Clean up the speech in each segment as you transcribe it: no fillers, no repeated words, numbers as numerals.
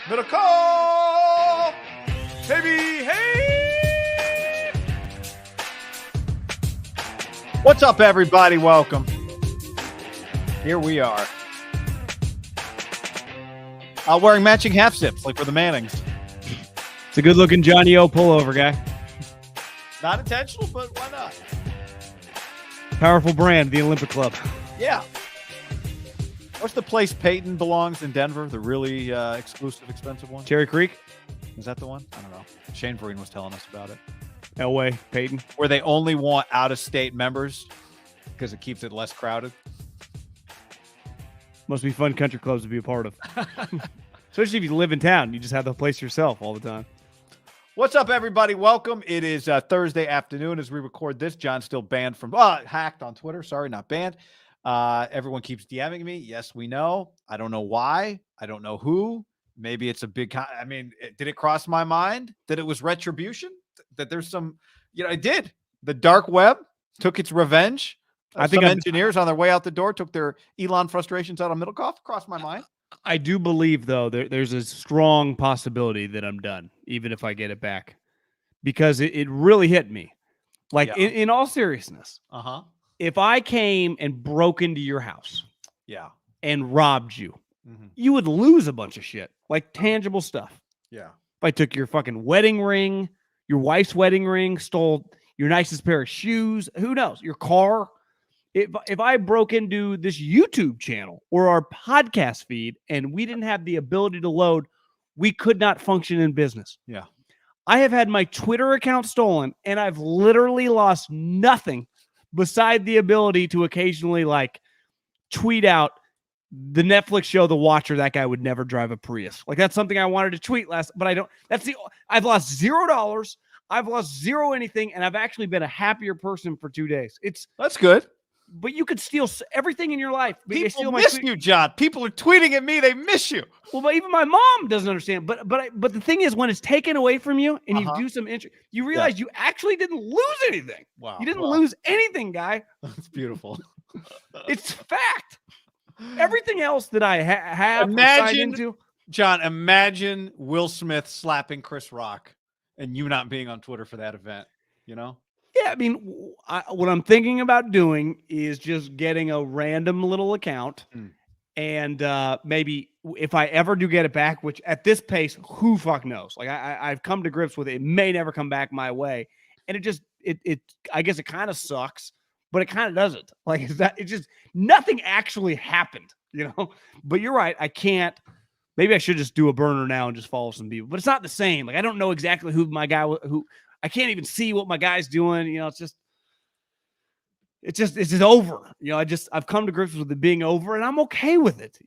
MIDDLEKAUFF! Baby, hey! What's up, everybody? Welcome. Here we are. Wearing matching half zips, like for the Mannings. It's a good-looking Johnny O pullover guy. Not intentional, but why not? Powerful brand, the Olympic Club. Yeah. What's the place Peyton belongs in Denver? The really exclusive, expensive one? Cherry Creek? Is that the one? I don't know. Shane Verrett was telling us about it. Elway, Peyton. Where they only want out-of-state members because it keeps it less crowded. Must be fun country clubs to be a part of. Especially if you live in town. You just have the place yourself all the time. What's up, everybody? Welcome. It is Thursday afternoon as we record this. John's still banned from hacked on Twitter. Sorry, not banned. Everyone keeps DMing me. Yes, we know. I don't know why. I don't know who. Maybe it's a big. Did it cross my mind that it was retribution? That there's some, it did. The dark web took its revenge. I think engineers on their way out the door took their Elon frustrations out on MIDDLEKAUFF. Crossed my mind. I do believe, though, there's a strong possibility that I'm done, even if I get it back, because it really hit me. Like, in all seriousness, if I came and broke into your house and robbed you, you would lose a bunch of shit, like tangible stuff. Yeah. If I took your fucking wedding ring, your wife's wedding ring, stole your nicest pair of shoes, who knows, your car. If I broke into this YouTube channel or our podcast feed and we didn't have the ability to load, we could not function in business. Yeah. I have had my Twitter account stolen and I've literally lost nothing beside the ability to occasionally tweet out the Netflix show The Watcher. That guy would never drive a Prius. Like, that's something I wanted to tweet but I don't. I've lost $0. I've lost zero anything, and I've actually been a happier person for 2 days. That's good. But you could steal everything in your life. People miss you, John. People are tweeting at me. They miss you. Well, but even my mom doesn't understand. But the thing is, when it's taken away from you and you do some you realize you actually didn't lose anything. Wow. You didn't lose anything, guy. That's beautiful. It's fact. Everything else that I have imagine Will Smith slapping Chris Rock and you not being on Twitter for that event, Yeah, I mean, what I'm thinking about doing is just getting a random little account, and maybe if I ever do get it back, which at this pace, who fuck knows? Like, I've come to grips with it. It may never come back my way, and I guess it kind of sucks, but it kind of doesn't. Like, it just nothing actually happened, But you're right, I can't. Maybe I should just do a burner now and just follow some people, but it's not the same. Like, I don't know exactly who my guy who. I can't even see what my guy's doing. It's just over. I've come to grips with it being over, and I'm okay with it.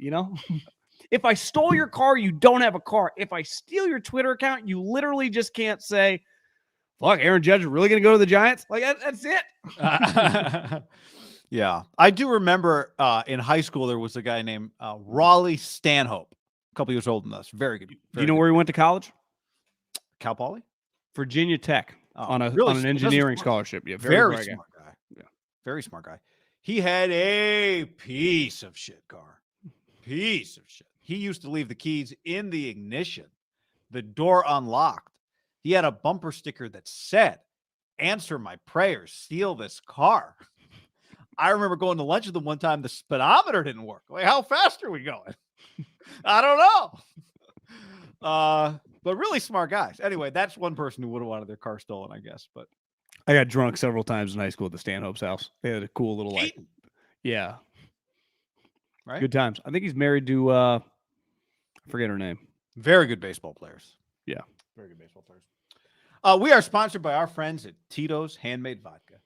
If I stole your car, you don't have a car. If I steal your Twitter account, you literally just can't say, fuck, Aaron Judge is really going to go to the Giants? Like, that's it. Yeah. I do remember in high school, there was a guy named Raleigh Stanhope, a couple years older than us. Very good. Do you know where he went to college? Cal Poly? Virginia Tech on an engineering scholarship. Yeah, very smart guy. Yeah, very smart guy. He had a piece of shit car. Piece of shit. He used to leave the keys in the ignition, the door unlocked. He had a bumper sticker that said, "Answer my prayers, steal this car." I remember going to lunch with him one time. The speedometer didn't work. Like, how fast are we going? I don't know. But really smart guys. Anyway, that's one person who would have wanted their car stolen, I guess. But I got drunk several times in high school at the Stanhope's house. They had a cool little right? Good times. I think he's married to I forget her name. Very good baseball players. Yeah. Very good baseball players. We are sponsored by our friends at Tito's Handmade Vodka.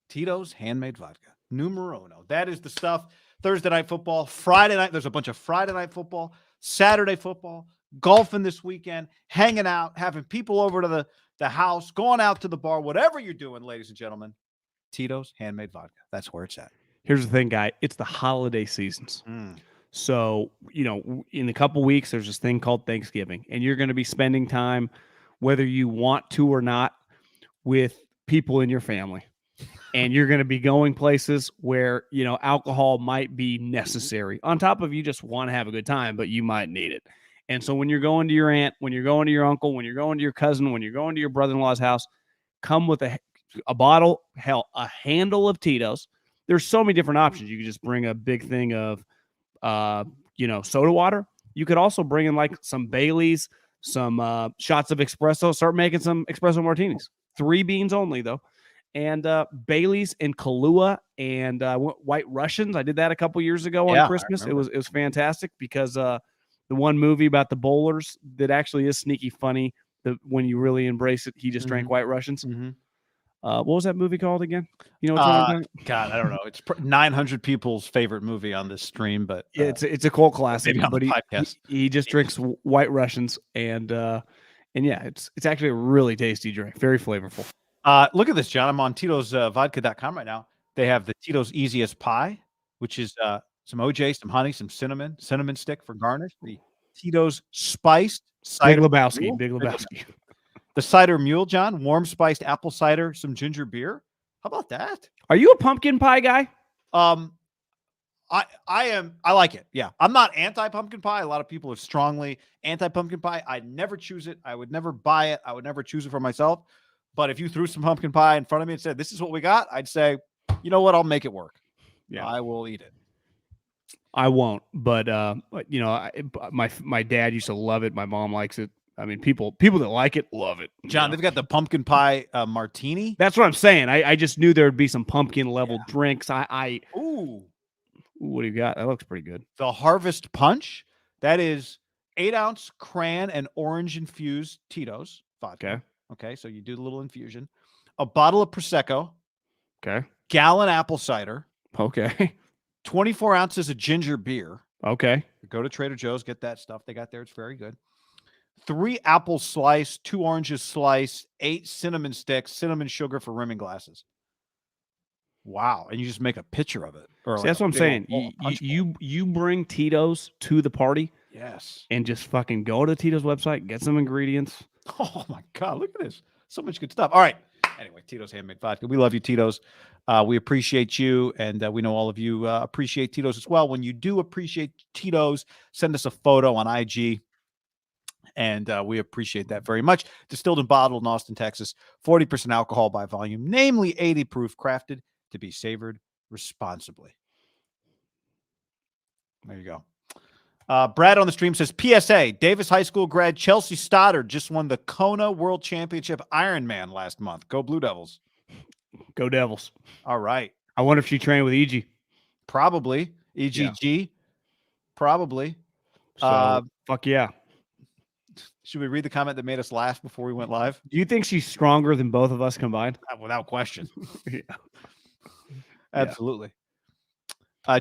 Tito's Handmade Vodka. Numero uno. That is the stuff. Thursday night football, Friday night. There's a bunch of Friday night football, Saturday football. Golfing this weekend, hanging out, having people over to the house, going out to the bar, whatever you're doing, ladies and gentlemen, Tito's Handmade Vodka. That's where it's at. Here's the thing, guy. It's the holiday seasons. So, in a couple weeks, there's this thing called Thanksgiving, and you're going to be spending time, whether you want to or not, with people in your family. And you're going to be going places where, alcohol might be necessary. On top of you just want to have a good time, but you might need it. And so when you're going to your aunt, when you're going to your uncle, when you're going to your cousin, when you're going to your brother-in-law's house, come with a bottle, hell, a handle of Tito's. There's so many different options. You could just bring a big thing of, soda water. You could also bring in like some Baileys, some shots of espresso. Start making some espresso martinis. 3 beans only though, and Baileys and Kahlua and White Russians. I did that a couple years ago on Christmas. It was fantastic because the one movie about the bowlers that actually is sneaky funny. When you really embrace it, he just drank White Russians. What was that movie called again? You know what I'm talking about? God, I don't know. It's 900 people's favorite movie on this stream, but it's a cult classic. But he just drinks White Russians, and yeah, it's actually a really tasty drink, very flavorful. Look at this, John. I'm on Tito's vodka.com right now. They have the Tito's Easiest Pie, which is some OJ, some honey, some cinnamon stick for garnish. The Tito's Spiced Cider. Big Lebowski. The cider mule, John, warm spiced apple cider, some ginger beer. How about that? Are you a pumpkin pie guy? I am. I like it. Yeah. I'm not anti-pumpkin pie. A lot of people are strongly anti-pumpkin pie. I'd never choose it. I would never buy it. I would never choose it for myself. But if you threw some pumpkin pie in front of me and said, this is what we got, I'd say, you know what? I'll make it work. Yeah. I will eat it. I won't. But, my dad used to love it. My mom likes it. I mean, people that like it love it. John, they've got the pumpkin pie martini. That's what I'm saying. I just knew there would be some pumpkin level drinks. Ooh. What do you got? That looks pretty good. The Harvest Punch. That is 8-ounce cran and orange infused Tito's vodka. Okay. So you do the little infusion. A bottle of Prosecco. Okay. Gallon apple cider. Okay. 24 ounces of ginger beer. Okay. Go to Trader Joe's, get that stuff they got there. It's very good. 3 apples sliced, 2 oranges sliced, 8 cinnamon sticks, cinnamon sugar for rimming glasses. Wow. And you just make a picture of it. See, that's what I'm saying. You bring Tito's to the party. Yes. And just fucking go to the Tito's website, get some ingredients. Oh my God. Look at this. So much good stuff. All right. Anyway, Tito's Handmade Vodka. We love you, Tito's. We appreciate you. And we know all of you appreciate Tito's as well. When you do appreciate Tito's, send us a photo on IG. And we appreciate that very much. Distilled and bottled in Austin, Texas. 40% alcohol by volume, namely 80 proof, crafted to be savored responsibly. There you go. Brad on the stream says, PSA, Davis High School grad Chelsea Stoddard just won the Kona World Championship Ironman last month. Go Blue Devils. Go Devils. All right. I wonder if she trained with EG. Probably. EGG. Yeah. Probably. So, fuck yeah. Should we read the comment that made us laugh before we went live? Do you think she's stronger than both of us combined? Without question. Yeah. Absolutely.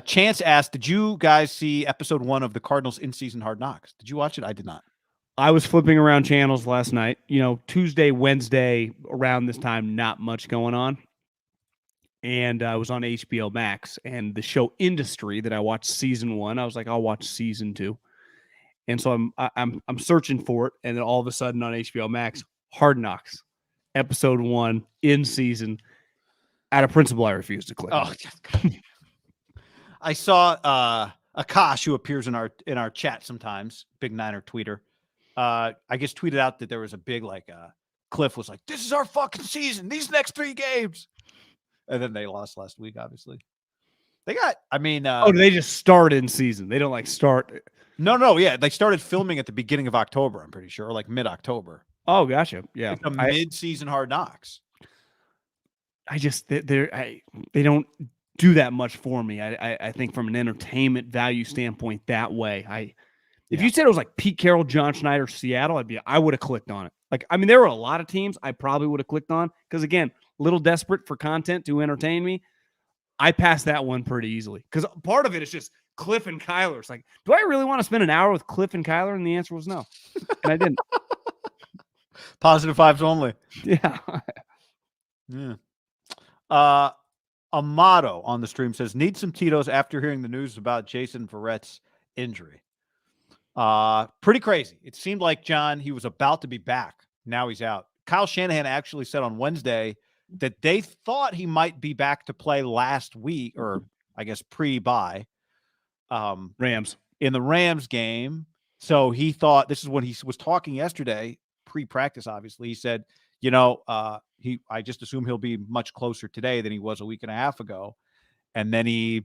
Chance asked, did you guys see episode 1 of the Cardinals in-season Hard Knocks? Did you watch it? I did not. I was flipping around channels last night. Tuesday, Wednesday, around this time, not much going on. And I was on HBO Max. And the show Industry that I watched season 1, I was like, I'll watch season 2. And so I'm searching for it, and then all of a sudden on HBO Max, Hard Knocks, episode 1 in season. Out of principle, I refuse to click. Oh, I saw Akash, who appears in our chat sometimes, big Niner tweeter. I guess tweeted out that there was a big Cliff was like, "This is our fucking season. These next 3 games," and then they lost last week. Obviously, they got. I mean, they just start in season. They don't start. No, yeah, they started filming at the beginning of October. I'm pretty sure, or mid-October. Oh, gotcha. Yeah, it's a mid-season Hard Knocks. I just they don't do that much for me. I think from an entertainment value standpoint that way. If you said it was like Pete Carroll, John Schneider, Seattle, I would have clicked on it. There were a lot of teams I probably would have clicked on because again, a little desperate for content to entertain me. I passed that one pretty easily because part of it is just Cliff and Kyler. It's like, do I really want to spend an hour with Cliff and Kyler? And the answer was no. And I didn't. Positive vibes only. Yeah. Yeah. Amato on the stream says, need some Tito's after hearing the news about Jason Verrett's injury. Pretty crazy. It seemed like, John, he was about to be back. Now he's out. Kyle Shanahan actually said on Wednesday that they thought he might be back to play last week, or I guess pre-bye. Rams. In the Rams game. So he thought, this is when he was talking yesterday, pre-practice, obviously. He said, I just assume he'll be much closer today than he was a week and a half ago. And then he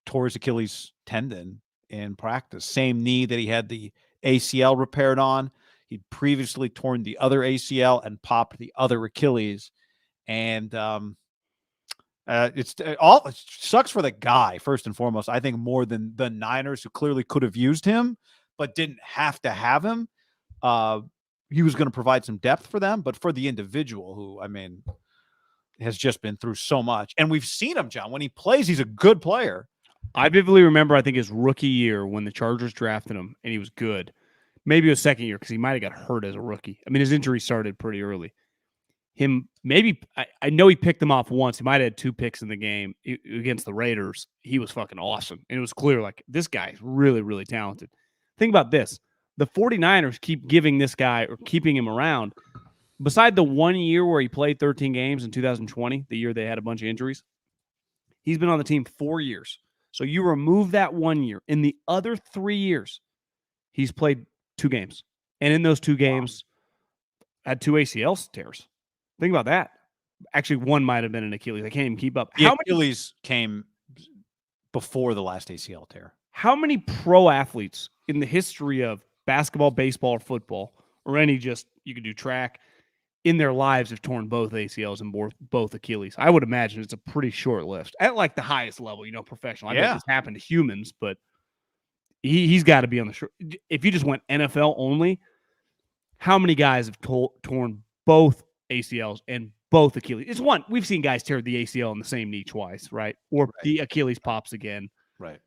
tore his Achilles tendon in practice. Same knee that he had the ACL repaired on. He'd previously torn the other ACL and popped the other Achilles. And it sucks for the guy, first and foremost. I think more than the Niners, who clearly could have used him, but didn't have to have him. He was going to provide some depth for them, but for the individual who, has just been through so much. And we've seen him, John. When he plays, he's a good player. I vividly remember, I think, his rookie year when the Chargers drafted him, and he was good. Maybe his second year because he might have got hurt as a rookie. I mean, his injury started pretty early. I know he picked them off once. He might have had 2 picks in the game against the Raiders. He was fucking awesome. And it was clear, like, this guy is really, really talented. Think about this. The 49ers keep giving this guy or keeping him around. Beside the 1 year where he played 13 games in 2020, the year they had a bunch of injuries, he's been on the team 4 years. So you remove that 1 year. In the other 3 years, he's played 2 games. And in those 2 games, had 2 ACL tears. Think about that. Actually, one might have been an Achilles. I can't even keep up. The Achilles came before the last ACL tear. How many pro athletes in the history of basketball, baseball, or football, or you could do track, in their lives have torn both ACLs and both Achilles? I would imagine it's a pretty short list at like the highest level, professional. I bet this happened to humans, but he's got to be on the short. If you just went NFL only, how many guys have torn both ACLs and both Achilles? It's one. We've seen guys tear the ACL in the same knee twice, right? Or the Achilles pops again. Right.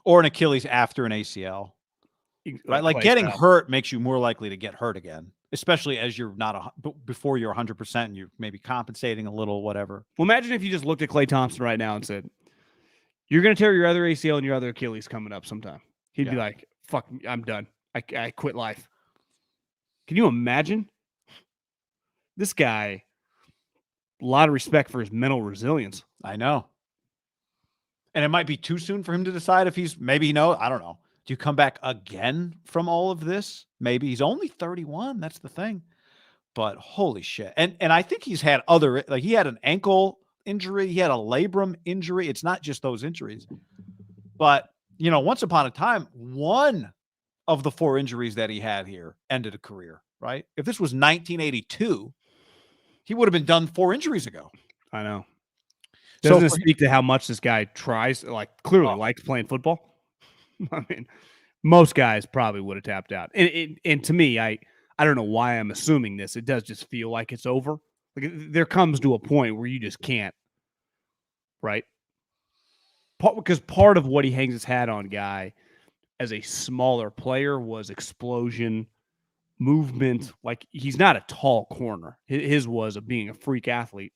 Or an Achilles after an ACL. Right? Like getting hurt makes you more likely to get hurt again, especially as you're not before you're 100% and you're maybe compensating a little, whatever. Well, imagine if you just looked at Klay Thompson right now and said, you're going to tear your other ACL and your other Achilles coming up sometime. He'd be like, fuck, I'm done. I quit life. Can you imagine? This guy, a lot of respect for his mental resilience. I know. And it might be too soon for him to decide if I don't know. Do you come back again from all of this? Maybe. He's only 31. That's the thing. But holy shit. And I think he's had he had an ankle injury. He had a labrum injury. It's not just those injuries. But, once upon a time, one of the 4 injuries that he had here ended a career, right? If this was 1982, he would have been done 4 injuries ago. I know. Doesn't it speak to how much this guy tries, clearly likes playing football? I mean, most guys probably would have tapped out. And to me, I don't know why I'm assuming this. It does just feel like it's over. Like there comes to a point where you just can't, right? Because part of what he hangs his hat on, guy, as a smaller player was explosion, movement. Like he's not a tall corner. His was being a freak athlete.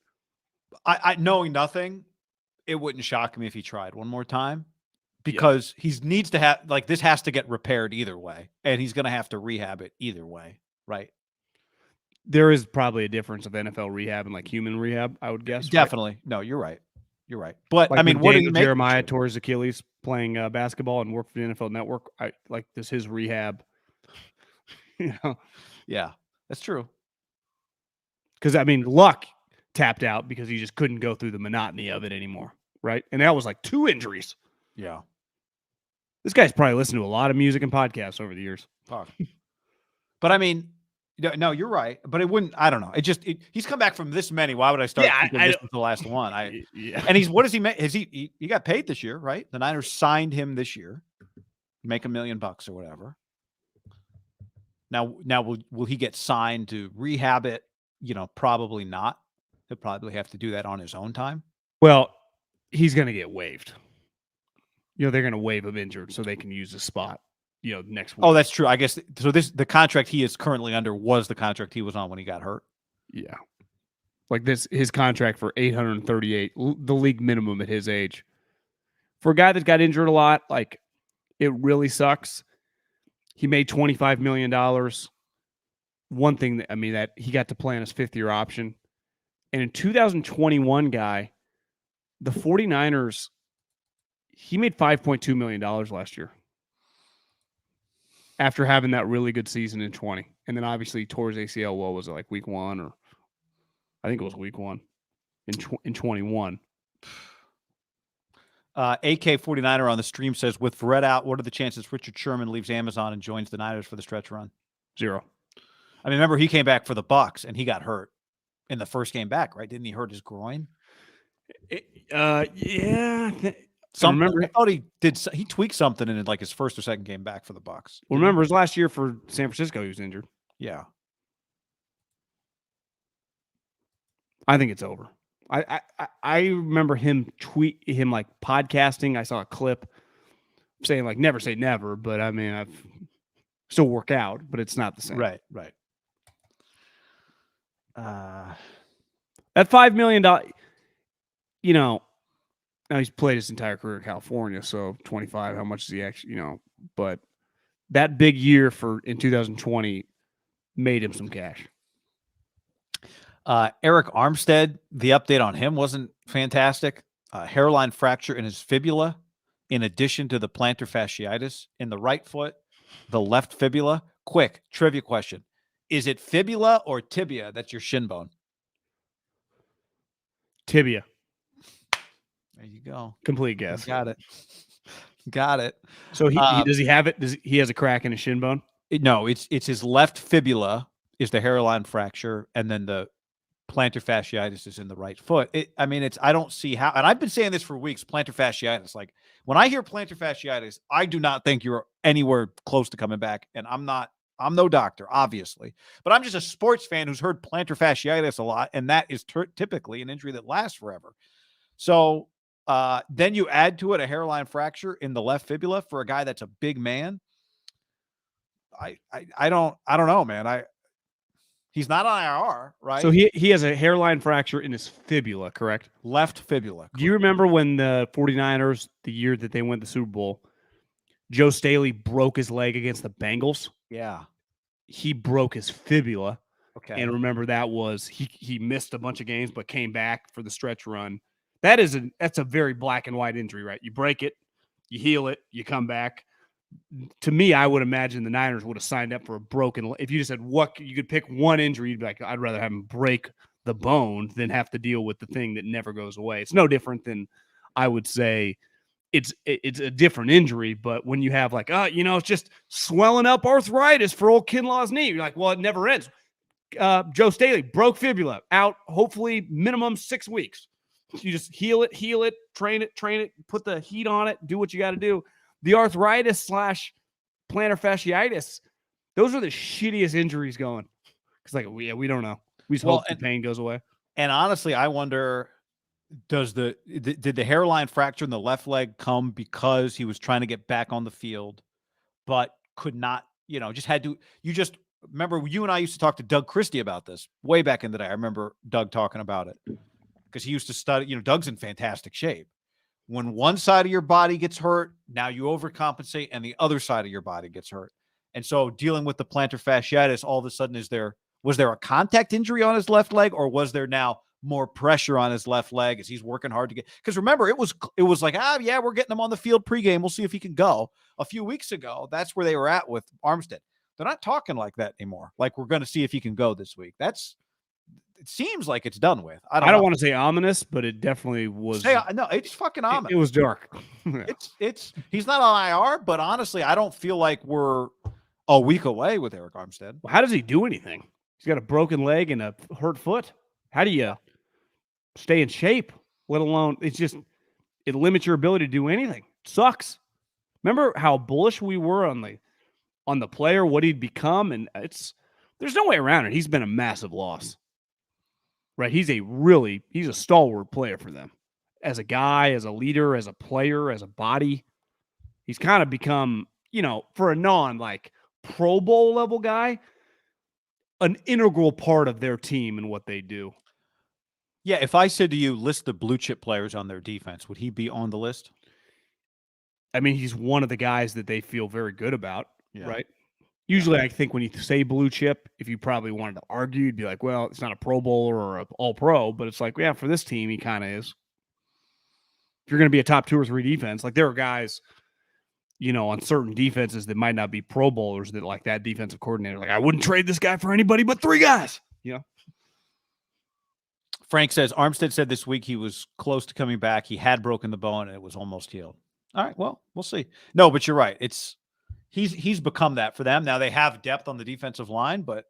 I knowing nothing, it wouldn't shock me if he tried one more time. Because he needs to have, this has to get repaired either way. And he's going to have to rehab it either way, right? There is probably a difference of NFL rehab and human rehab, I would guess. Definitely. Right? No, you're right. You're right. But, what did he make? Jeremiah tore his Achilles playing basketball and worked for the NFL Network. This his rehab. Yeah, that's true. Because, Luck tapped out because he just couldn't go through the monotony of it anymore, right? And that was 2 injuries. Yeah. This guy's probably listened to a lot of music and podcasts over the years. But no, you're right. But it wouldn't. I don't know. He's come back from this many. Why would I start this with the last one? And what does he make? He got paid this year, right? The Niners signed him this year, make $1 million or whatever. Now will he get signed to rehab it? Probably not. He'll probably have to do that on his own time. Well, he's going to get waived. They're going to waive him injured so they can use the spot, next week. Oh, that's true. I guess so. The contract he is currently under was the contract he was on when he got hurt. Yeah. His contract for $838, the league minimum at his age. For a guy that got injured a lot, it really sucks. He made $25 million. One thing that he got to play on his 5th-year option. And in 2021, guy, the 49ers, he made $5.2 million last year. after having that really good season in 20. And then obviously tore his ACL. What was it, like week 1? Or I think it was week 1 in 21. AK 49er on the stream says, with Verrett out, what are the chances Richard Sherman leaves Amazon and joins the Niners for the stretch run? 0. I mean, remember he came back for the Bucs and he got hurt in the first game back, right? Didn't he hurt his groin? Yeah. I thought he did. He tweaked something in like his first or second game back for the Bucs. Well, remember his last year for San Francisco, he was injured. Yeah. I think it's over. I remember him like podcasting. I saw a clip saying like never say never, but I mean I've still work out, but it's not the same. Right. That $5 million, now he's played his entire career in California, so 25. How much is he actually? But that big year in 2020 made him some cash. Arik Armstead, the update on him wasn't fantastic. Hairline fracture in his fibula, in addition to the plantar fasciitis in the right foot, the left fibula. Quick trivia question. Is it fibula or tibia that's your shin bone? Tibia. There you go. Complete guess. Got it. So does he have it? He has a crack in his shin bone? No, it's his left fibula is the hairline fracture, and then the plantar fasciitis is in the right foot. I don't see how, and I've been saying this for weeks, plantar fasciitis. Like when I hear plantar fasciitis, I do not think you're anywhere close to coming back. And I'm no doctor, obviously, but I'm just a sports fan who's heard plantar fasciitis a lot. And that is typically an injury that lasts forever. So then you add to it a hairline fracture in the left fibula for a guy that's a big man. I don't know, man. He's not on IR, right? So he has a hairline fracture in his fibula, correct? Left fibula. Correct. Do you remember when the 49ers, the year that they went the Super Bowl, Joe Staley broke his leg against the Bengals? Yeah. He broke his fibula. Okay. And remember that was he missed a bunch of games but came back for the stretch run. That's a very black and white injury, right? You break it, you heal it, you come back. To me, I would imagine the Niners would have signed up for a broken. If you just said you could pick one injury, you'd be like, I'd rather have him break the bone than have to deal with the thing that never goes away. It's no different than, I would say, it's a different injury. But when you have like, it's just swelling up arthritis for old Kinlaw's knee, you're like, well, it never ends. Joe Staley broke fibula, out hopefully minimum 6 weeks. You just heal it, train it, put the heat on it, do what you got to do. The arthritis / plantar fasciitis, those are the shittiest injuries going. Because we don't know. We just hope the pain goes away. And honestly, I wonder, did the hairline fracture in the left leg come because he was trying to get back on the field, but could not, just had to, remember you and I used to talk to Doug Christie about this way back in the day. I remember Doug talking about it because he used to study, Doug's in fantastic shape. When one side of your body gets hurt, now you overcompensate and the other side of your body gets hurt. And so dealing with the plantar fasciitis, all of a sudden, was there a contact injury on his left leg, or was there now more pressure on his left leg as he's working hard to get, because remember, it was like, we're getting him on the field pregame. We'll see if he can go. A few weeks ago, that's where they were at with Armstead. They're not talking like that anymore. Like, we're going to see if he can go this week. It seems like it's done with. I don't want to say ominous, but it definitely was. No, it's fucking ominous. It was dark. He's not on IR, but honestly, I don't feel like we're a week away with Arik Arstead. Well, how does he do anything? He's got a broken leg and a hurt foot. How do you stay in shape? Let alone, it limits your ability to do anything. It sucks. Remember how bullish we were on the player, what he'd become, and there's no way around it. He's been a massive loss. Right, he's a stalwart player for them. As a guy, as a leader, as a player, as a body. He's kind of become, for a Pro Bowl level guy, an integral part of their team and what they do. Yeah, if I said to you, list the blue chip players on their defense, would he be on the list? I mean, he's one of the guys that they feel very good about, right? Usually, I think when you say blue chip, if you probably wanted to argue, you'd be like, well, it's not a Pro Bowler or an All-Pro, but it's like, yeah, for this team, he kind of is. If you're going to be a top 2 or 3 defense, like there are guys, on certain defenses that might not be Pro Bowlers, that like that defensive coordinator, like I wouldn't trade this guy for anybody but 3 guys. Frank says Armstead said this week he was close to coming back. He had broken the bone and it was almost healed. All right, well, we'll see. No, but you're right. He's become that for them. Now they have depth on the defensive line, but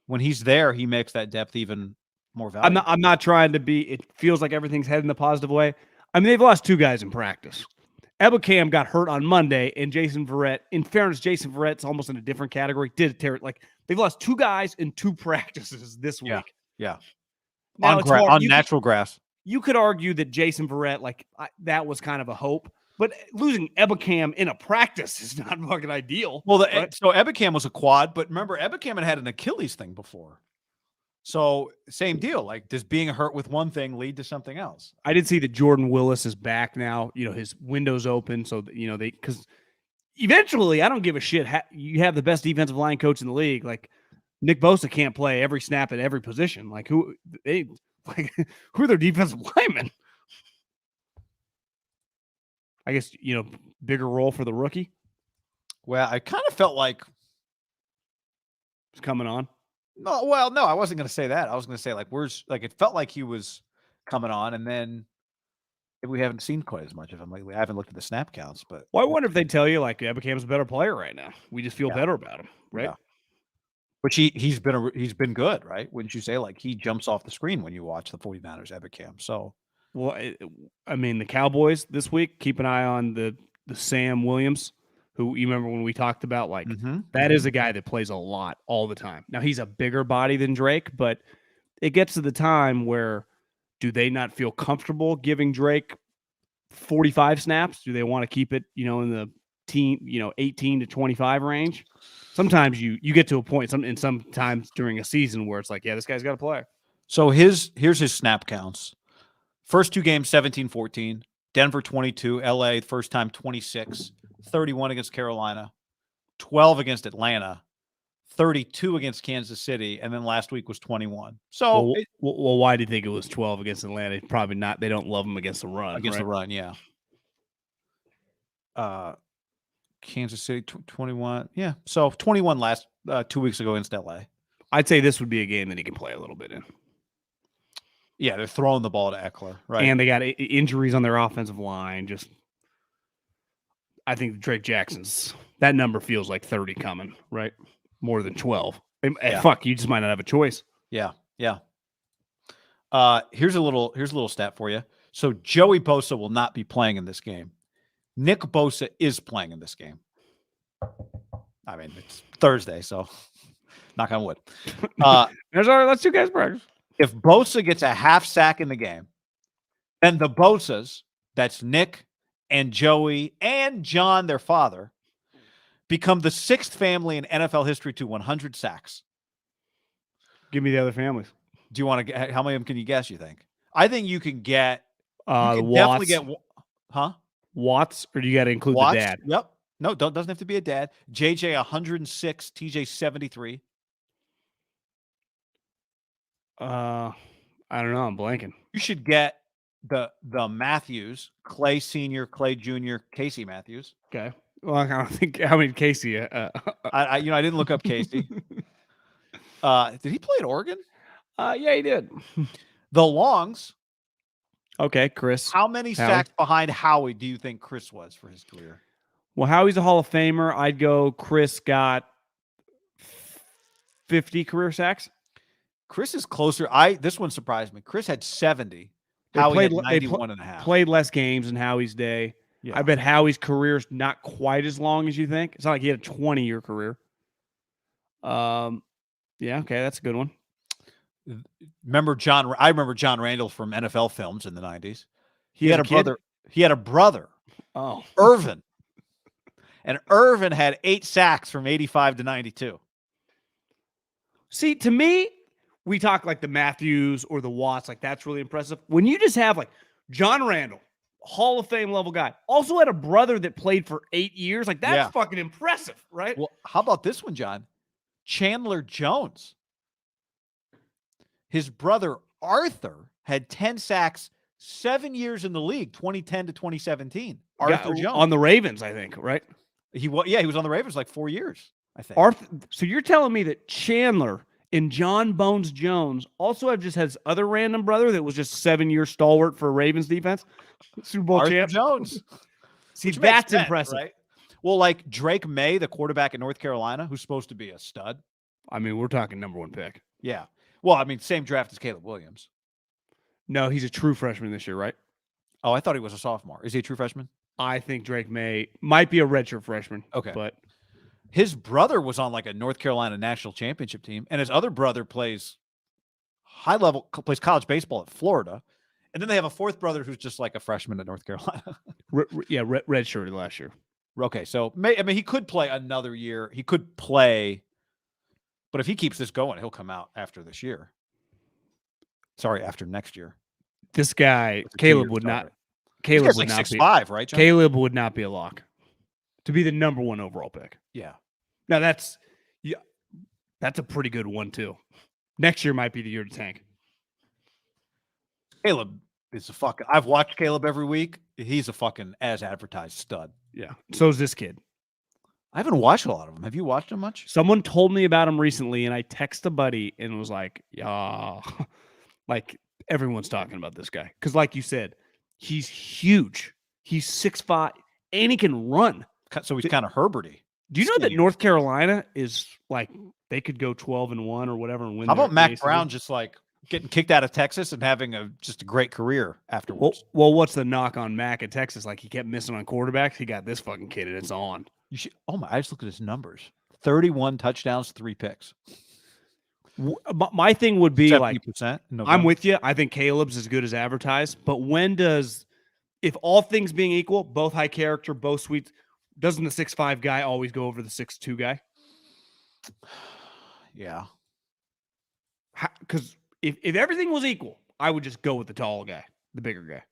when he's there, he makes that depth even more valuable. I'm not trying to be. It feels like everything's heading the positive way. I mean, they've lost 2 guys in practice. McCaffrey got hurt on Monday, and Jason Verrett. In fairness, Jason Verrett's almost in a different category. They've lost 2 guys in 2 practices this week. Yeah. Now on natural grass. You could argue that Jason Verrett, that was kind of a hope, but losing McCaffrey in a practice is not fucking ideal. Well, right? So McCaffrey was a quad, but remember, McCaffrey had an Achilles thing before. So same deal. Like, does being hurt with one thing lead to something else? I did see that Jordan Willis is back now. His window's open, so because eventually, I don't give a shit. You have the best defensive line coach in the league, like. Nick Bosa can't play every snap at every position. Who are their defensive linemen? I guess, bigger role for the rookie. Well, I kind of felt like it's coming on. No, I wasn't going to say that. I was going to say it felt like he was coming on, and then we haven't seen quite as much of him lately. I haven't looked at the snap counts, but I wonder if they tell you McCaffrey's a better player right now. We just feel better about him, right? Yeah. Which he's been good, right? Wouldn't you say? He jumps off the screen when you watch the 49ers McCaffrey. So, well, the Cowboys this week, keep an eye on the Sam Williams, who you remember when we talked about, that is a guy that plays a lot all the time. Now he's a bigger body than Drake, but it gets to the time where do they not feel comfortable giving Drake 45 snaps? Do they want to keep it, in the 18 to 25 range? Sometimes you get to a point, sometimes during a season where it's this guy's got to play. So here's his snap counts. First 2 games, 17-14. Denver 22, LA first time 26, 31 against Carolina, 12 against Atlanta, 32 against Kansas City, and then last week was 21. So, why do you think it was 12 against Atlanta? Probably not. They don't love him against the run. The run, yeah. Kansas City 21. Yeah. So 21 last 2 weeks ago against LA. I'd say this would be a game that he can play a little bit in. Yeah, they're throwing the ball to Eckler, right? And they got injuries on their offensive line. I think Drake Jackson's that number feels like 30 coming, right? More than 12. Yeah. Fuck, you just might not have a choice. Yeah. Here's a little stat for you. So Joey Bosa will not be playing in this game. Nick Bosa is playing in this game. I mean, it's Thursday, so knock on wood. Let's 2 guys practice. If Bosa gets a half sack in the game, then the Bosas, that's Nick and Joey and John, their father, become the 6th family in NFL history to 100 sacks. Give me the other families. Do you want to get, how many of them can you guess, you think? I think you can get, definitely get, Watts, or do you got to include Watts, the dad? Yep. No, doesn't have to be a dad. JJ 106, TJ 73. I don't know. I'm blanking. You should get the Matthews, Clay Sr., Clay Jr., Casey Matthews. Okay. Well, I don't think how many Casey. I didn't look up Casey. Did he play at Oregon? Yeah, he did. The Longs. Okay, Chris. How many sacks behind Howie do you think Chris was for his career? Well, Howie's a Hall of Famer. I'd go Chris got 50 career sacks. Chris is closer. This one surprised me. Chris had 70. Howie had 91 and a half. Played less games in Howie's day. Yeah. I bet Howie's career's not quite as long as you think. It's not like he had a 20-year career. Yeah, okay, that's a good one. I remember John Randall from NFL films in the 90s. He had a brother. He had a brother. Oh. Irvin. And Irvin had 8 sacks from 85 to 92. See, to me, we talk like the Matthews or the Watts, like that's really impressive. When you just have like John Randall, Hall of Fame level guy, also had a brother that played for 8 years, like that's fucking impressive, right? Well, how about this one, John? Chandler Jones. His brother Arthur had 10 sacks 7 years in the league, 2010 to 2017. Arthur Jones on the Ravens, I think, right? He was on the Ravens like 4 years, I think. So you're telling me that Chandler and John Bones Jones also have just had his other random brother that was just 7-year stalwart for Ravens defense, Super Bowl Arthur champ? Jones. See, that's impressive, right? Well, like Drake May, the quarterback at North Carolina, who's supposed to be a stud. I mean, we're talking number 1 pick. Yeah. Well, I mean, same draft as Caleb Williams. No, he's a true freshman this year, right? Oh, I thought he was a sophomore. Is he a true freshman? I think Drake May might be a redshirt freshman. Okay. But his brother was on like a North Carolina national championship team, and his other brother plays college baseball at Florida. And then they have a fourth brother who's just like a freshman at North Carolina. redshirted last year. Okay, so he could play another year. He could play, but if he keeps this going, he'll come out after this year. Sorry, after next year. This guy, Caleb would not. Caleb would not be 6'5", right, John? Caleb would not be a lock to be the number 1 overall pick. Yeah. Now that's a pretty good one too. Next year might be the year to tank. Caleb is I've watched Caleb every week. He's a fucking as advertised stud. Yeah. So is this kid. I haven't watched a lot of him. Have you watched him much? Someone told me about him recently, and I texted a buddy and was like, yeah, like everyone's talking about this guy. Because like you said, he's huge. He's 6'5", and he can run. So he's kind of Herberty. Do you know that North Carolina is like they could go 12-1 or whatever and win? How about Mac Brown just like getting kicked out of Texas and having just a great career afterwards? Well, what's the knock on Mac at Texas? Like he kept missing on quarterbacks. He got this fucking kid, and it's on. I just looked at his numbers: 31 touchdowns, 3 picks. My thing would be 70%. I'm with you. I think Caleb's as good as advertised. But if all things being equal, both high character, both sweet, doesn't the 6'5" guy always go over the 6'2" guy? Yeah. Because if everything was equal, I would just go with the tall guy, the bigger guy.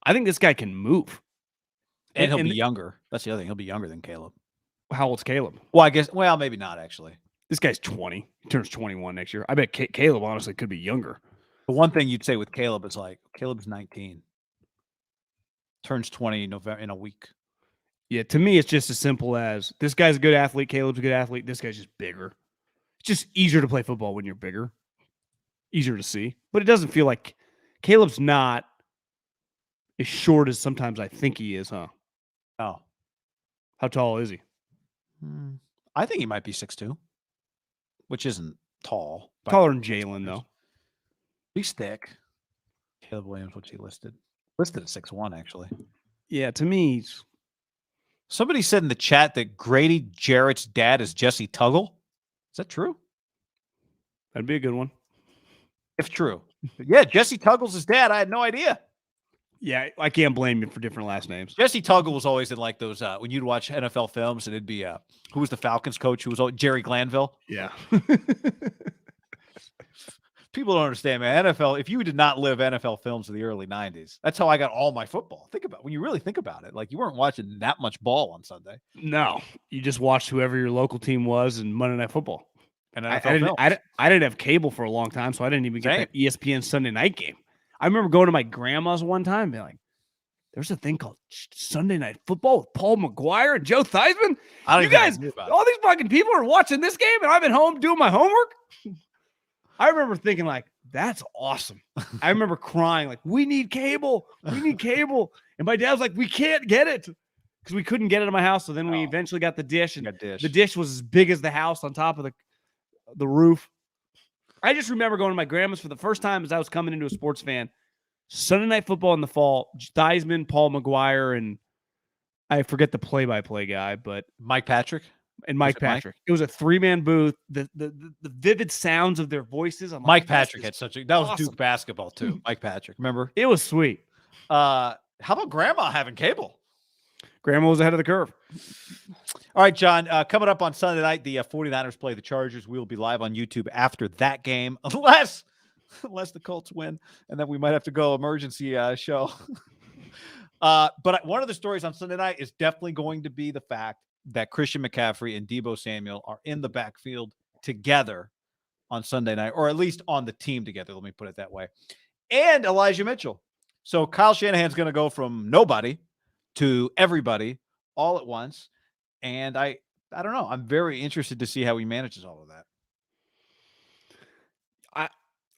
I think this guy can move. And he'll be younger. That's the other thing. He'll be younger than Caleb. How old's Caleb? Well, maybe not actually. This guy's 20. He turns 21 next year. I bet Caleb honestly could be younger. The one thing you'd say with Caleb is like, Caleb's 19. Turns 20 in a week. Yeah, to me, it's just as simple as this guy's a good athlete. Caleb's a good athlete. This guy's just bigger. It's just easier to play football when you're bigger. Easier to see. But it doesn't feel like Caleb's not as short as sometimes I think he is, huh? Oh. How tall is he? I think he might be 6'2", which isn't tall. Taller than Jalen, though. He's thick. Caleb Williams, what's he listed? Listed at 6'1", actually. Yeah, to me, somebody said in the chat that Grady Jarrett's dad is Jesse Tuggle. Is that true? That'd be a good one. If true. Yeah, Jesse Tuggle's his dad. I had no idea. Yeah, I can't blame you for different last names. Jesse Tuggle was always in like those when you'd watch NFL films and it'd be who was the Falcons coach? Who was Jerry Glanville? Yeah. People don't understand, man. NFL, if you did not live NFL films of the early 90s, that's how I got all my football. When you really think about it, like you weren't watching that much ball on Sunday. No, you just watched whoever your local team was in Monday Night Football. And I didn't have cable for a long time, so I didn't even get that ESPN Sunday night game. I remember going to my grandma's one time and being like, there's a thing called Sunday Night Football with Paul McGuire and Joe Theismann. You guys, all these fucking people are watching this game and I've been home doing my homework. I remember thinking like, that's awesome. I remember crying like, we need cable. We need cable. And my dad was like, we can't get it because we couldn't get it in my house. So then we eventually got the dish, and the dish was as big as the house on top of the roof. I just remember going to my grandma's for the first time as I was coming into a sports fan. Sunday Night Football in the fall, Theismann, Paul McGuire, and I forget the play-by-play guy, but Mike Patrick. And Mike Patrick. It was a 3-man booth. The vivid sounds of their voices. Mike Patrick had that was awesome. Duke basketball too. Mike Patrick, remember? It was sweet. How about Grandma having cable? Grandma was ahead of the curve. All right, John, coming up on Sunday night, the 49ers play the Chargers. We will be live on YouTube after that game, unless the Colts win, and then we might have to go emergency show. But one of the stories on Sunday night is definitely going to be the fact that Christian McCaffrey and Deebo Samuel are in the backfield together on Sunday night, or at least on the team together. Let me put it that way. And Elijah Mitchell. So Kyle Shanahan's going to go from nobody to everybody all at once. And I don't know. I'm very interested to see how he manages all of that.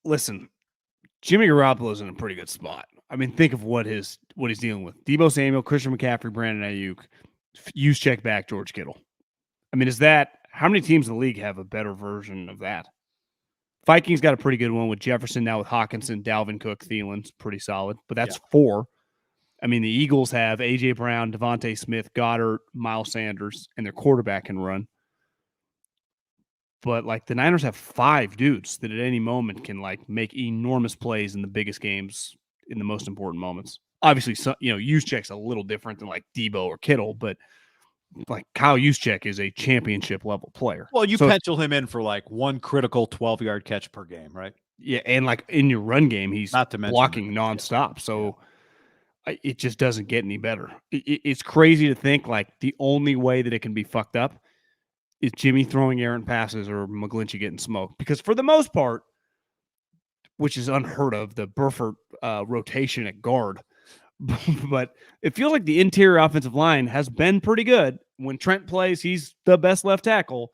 Listen, Jimmy Garoppolo's in a pretty good spot. I mean, think of what he's dealing with. Deebo Samuel, Christian McCaffrey, Brandon Ayuk, check back, George Kittle. I mean, how many teams in the league have a better version of that? Vikings got a pretty good one with Jefferson, now with Hawkinson, Dalvin Cook, Thielen's pretty solid, but that's 4. I mean, the Eagles have A.J. Brown, Devontae Smith, Goddard, Miles Sanders, and their quarterback can run. But, like, the Niners have 5 dudes that at any moment can, like, make enormous plays in the biggest games in the most important moments. Obviously, Juszczyk's a little different than, like, Deebo or Kittle, but, like, Kyle Juszczyk is a championship-level player. Well, you pencil him in for, like, one critical 12-yard catch per game, right? Yeah, and, like, in your run game, he's not to blocking nonstop. So it just doesn't get any better. It's crazy to think, like, the only way that it can be fucked up is Jimmy throwing errant passes or McGlinchey getting smoked. Because for the most part, which is unheard of, the Burford rotation at guard. But it feels like the interior offensive line has been pretty good. When Trent plays, he's the best left tackle.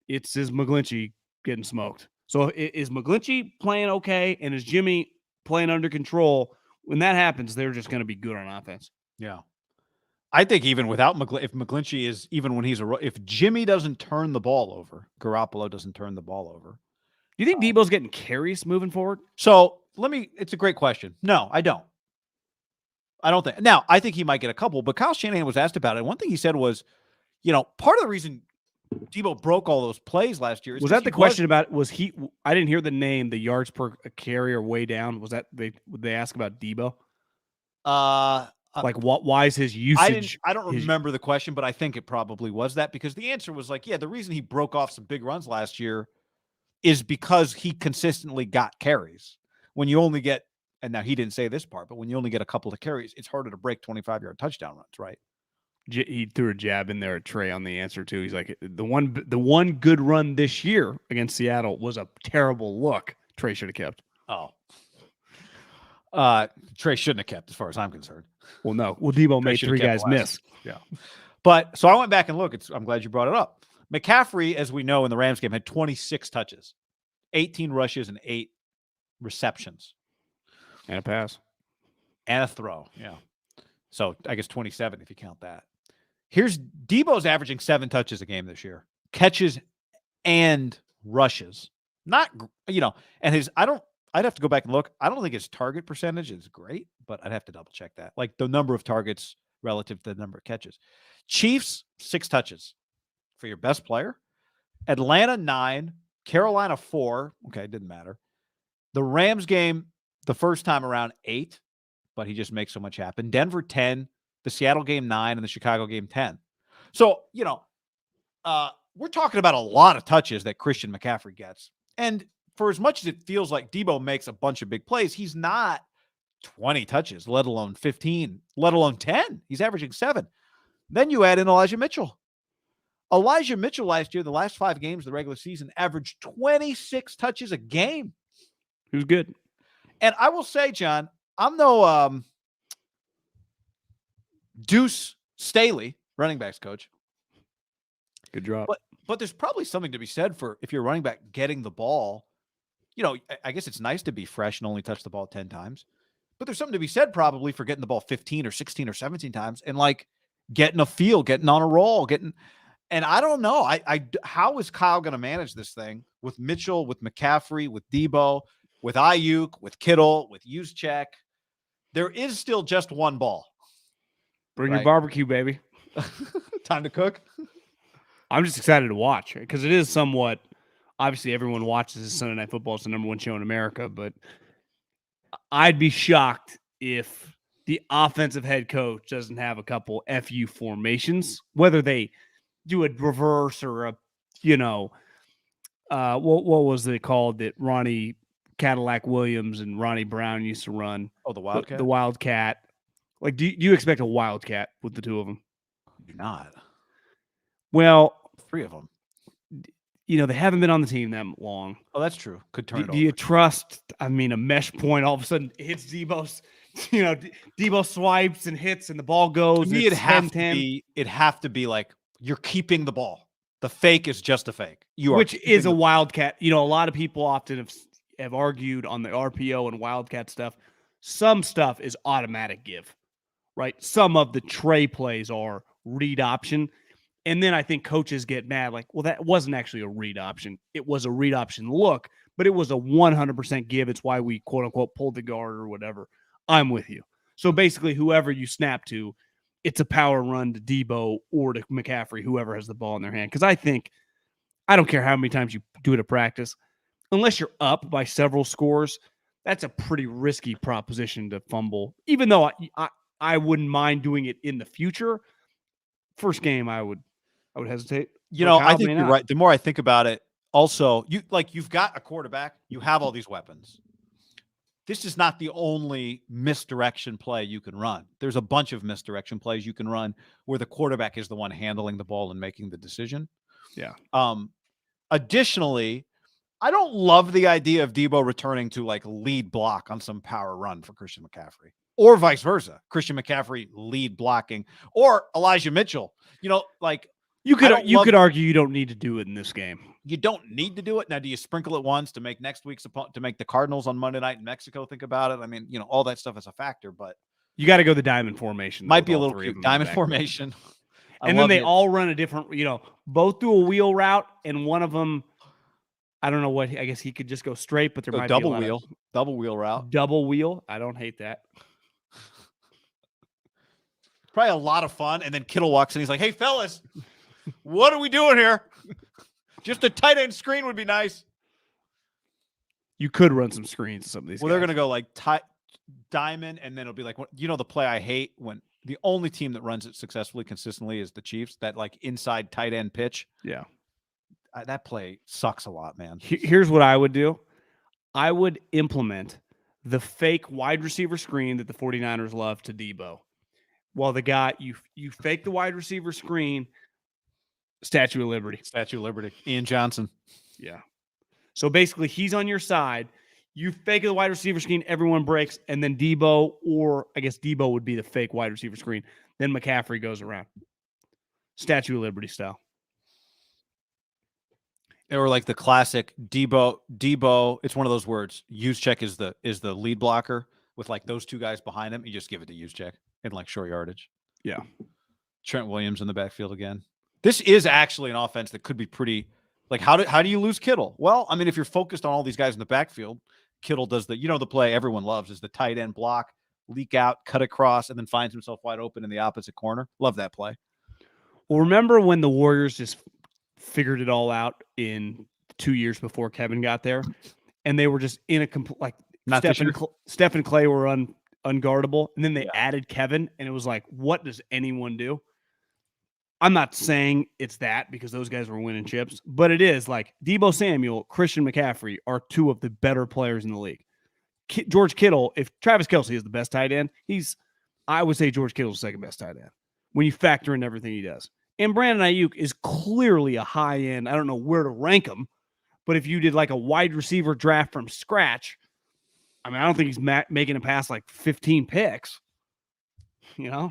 It's his McGlinchey getting smoked. So is McGlinchey playing okay, and is Jimmy playing under control? When that happens, they're just going to be good on offense. Yeah. I think even without if McGlinchey is, even when if Jimmy doesn't turn the ball over, Garoppolo doesn't turn the ball over. Do you think Deebo's getting carries moving forward? So it's a great question. No, I don't. I don't think. Now, I think he might get a couple, but Kyle Shanahan was asked about it. One thing he said was, part of the reason Deebo broke all those plays last year. Was that the question about, I didn't hear the name, the yards per carry are way down. Was that, would they ask about Deebo? Like, why is his usage? I don't remember the question, but I think it probably was that, because the answer was like, the reason he broke off some big runs last year is because he consistently got carries. When you only get, and now he didn't say this part, but when you only get a couple of carries, it's harder to break 25-yard touchdown runs, right? He threw a jab in there at Trey on the answer too. He's like, the one good run this year against Seattle was a terrible look. Trey should have kept. Oh. Trey shouldn't have kept, as far as I'm concerned. Well, no. Well, Deebo made 3 guys miss. Yeah. But so I went back and looked. I'm glad you brought it up. McCaffrey, as we know in the Rams game, had 26 touches, 18 rushes, and 8 receptions. And a pass. And a throw. Yeah. So I guess 27 if you count that. Here's Deebo's averaging 7 touches a game this year. Catches and rushes. Not, and I'd have to go back and look. I don't think his target percentage is great, but I'd have to double check that. Like the number of targets relative to the number of catches. Chiefs, 6 touches for your best player. Atlanta, 9. Carolina, 4. Okay, it didn't matter. The Rams game, the first time around, 8, but he just makes so much happen. Denver, 10. The Seattle game, 9. And the Chicago game, 10. So, we're talking about a lot of touches that Christian McCaffrey gets. And for as much as it feels like Deebo makes a bunch of big plays, he's not 20 touches, let alone 15, let alone 10. He's averaging 7. Then you add in Elijah Mitchell. Elijah Mitchell last year, the last 5 games of the regular season, averaged 26 touches a game. He was good. And I will say, John, I'm no Deuce Staley, running backs coach. Good drop. But there's probably something to be said for, if you're running back, getting the ball. I guess it's nice to be fresh and only touch the ball 10 times. But there's something to be said probably for getting the ball 15 or 16 or 17 times and like getting a feel, getting on a roll, and I don't know. How is Kyle going to manage this thing with Mitchell, with McCaffrey, with Deebo, with Ayuk, with Kittle, with Juszczyk? There is still just one ball. Bring your barbecue, baby. Time to cook. I'm just excited to watch because it is somewhat, obviously everyone watches Sunday Night Football. It's the number 1 show in America, but I'd be shocked if the offensive head coach doesn't have a couple FU formations, whether they do a reverse or a, what was it called that Ronnie Cadillac Williams and Ronnie Brown used to run? Oh, the Wildcat? The Wildcat. Like, do you expect a Wildcat with the 2 of them? Do not. Well, 3 of them. They haven't been on the team that long. Oh, that's true. Could turn it over. Do you trust, a mesh point all of a sudden hits Deebo's Deebo swipes and hits and the ball goes. To me, it'd have to be like you're keeping the ball. The fake is just a fake. Which is a Wildcat. A lot of people often have argued on the RPO and Wildcat stuff. Some stuff is automatic give, right? Some of the tray plays are read option. And then I think coaches get mad like, well, that wasn't actually a read option. It was a read option look, but it was a 100% give. It's why we, quote unquote, pulled the guard or whatever. I'm with you. So basically, whoever you snap to, it's a power run to Deebo or to McCaffrey, whoever has the ball in their hand. Because I don't care how many times you do it at practice, unless you're up by several scores, that's a pretty risky proposition to fumble. Even though I wouldn't mind doing it in the future, first game I would hesitate. I think you're right. The more I think about it, also you've got a quarterback, you have all these weapons. This is not the only misdirection play you can run. There's a bunch of misdirection plays you can run where the quarterback is the one handling the ball and making the decision. Yeah. Additionally, I don't love the idea of Deebo returning to lead block on some power run for Christian McCaffrey, or vice versa. Christian McCaffrey lead blocking, or Elijah Mitchell. You could argue you don't need to do it in this game. You don't need to do it. Now, do you sprinkle it once to make next week's to make the Cardinals on Monday night in Mexico think about it? I mean, all that stuff is a factor, but you got to go the diamond formation. Might be a little cute. Diamond formation. And then they all run a different, both do a wheel route, and one of them, I don't know what, I guess he could just go straight, but there might double be wheel route. Double wheel. I don't hate that. Probably a lot of fun. And then Kittle walks in. He's like, hey, fellas, what are we doing here? Just a tight end screen would be nice. You could run some screens to some of these guys. They're going to go diamond, and then it'll be like, the play I hate when the only team that runs it successfully, consistently is the Chiefs, that inside tight end pitch. Yeah. That play sucks a lot, man. Here's what I would do. I would implement the fake wide receiver screen that the 49ers love to Deebo. While the guy, you fake the wide receiver screen, Statue of Liberty. Ian Johnson. Yeah. So basically, he's on your side. You fake the wide receiver screen, everyone breaks, and then Deebo, or I guess Deebo would be the fake wide receiver screen. Then McCaffrey goes around. Statue of Liberty style. Or like the classic Deebo. It's one of those words. Juszczyk is the lead blocker with those two guys behind him. You just give it to Juszczyk in short yardage. Yeah. Trent Williams in the backfield again. This is actually an offense that could be pretty. How do you lose Kittle? Well, I mean, if you're focused on all these guys in the backfield, Kittle does the play everyone loves is the tight end block, leak out, cut across, and then finds himself wide open in the opposite corner. Love that play. Well, remember when the Warriors just figured it all out in 2 years before Kevin got there, and they were just in a complete Steph and Clay were unguardable, and then they added Kevin, and it was like, what does anyone do? I'm not saying it's that because those guys were winning chips, but it is Deebo Samuel, Christian McCaffrey are two of the better players in the league. George Kittle, if Travis Kelce is the best tight end, I would say George Kittle's the second best tight end when you factor in everything he does. And Brandon Ayuk is clearly a high end. I don't know where to rank him, but if you did a wide receiver draft from scratch, I mean, I don't think he's making it past 15 picks. Yeah.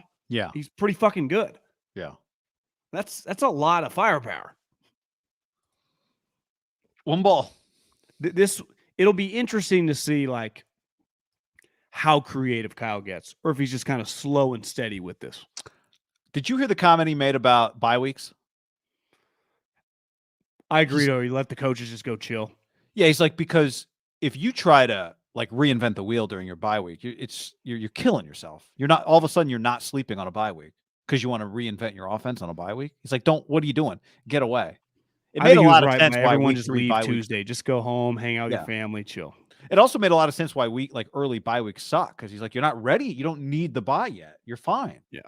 He's pretty fucking good. Yeah. That's a lot of firepower. One ball. It'll be interesting to see how creative Kyle gets, or if he's just kind of slow and steady with this. Did you hear the comment he made about bye weeks? I agree. Though he let the coaches just go chill. Yeah, he's because if you try to reinvent the wheel during your bye week, you're killing yourself. You're not all of a sudden you're not sleeping on a bye week because you want to reinvent your offense on a bye week. He's what are you doing? Get away. It made a lot of sense why everyone just leave Tuesday. Just go home, hang out with your family, chill. It also made a lot of sense why early bye weeks suck because he's you're not ready. You don't need the bye yet. You're fine. Yeah.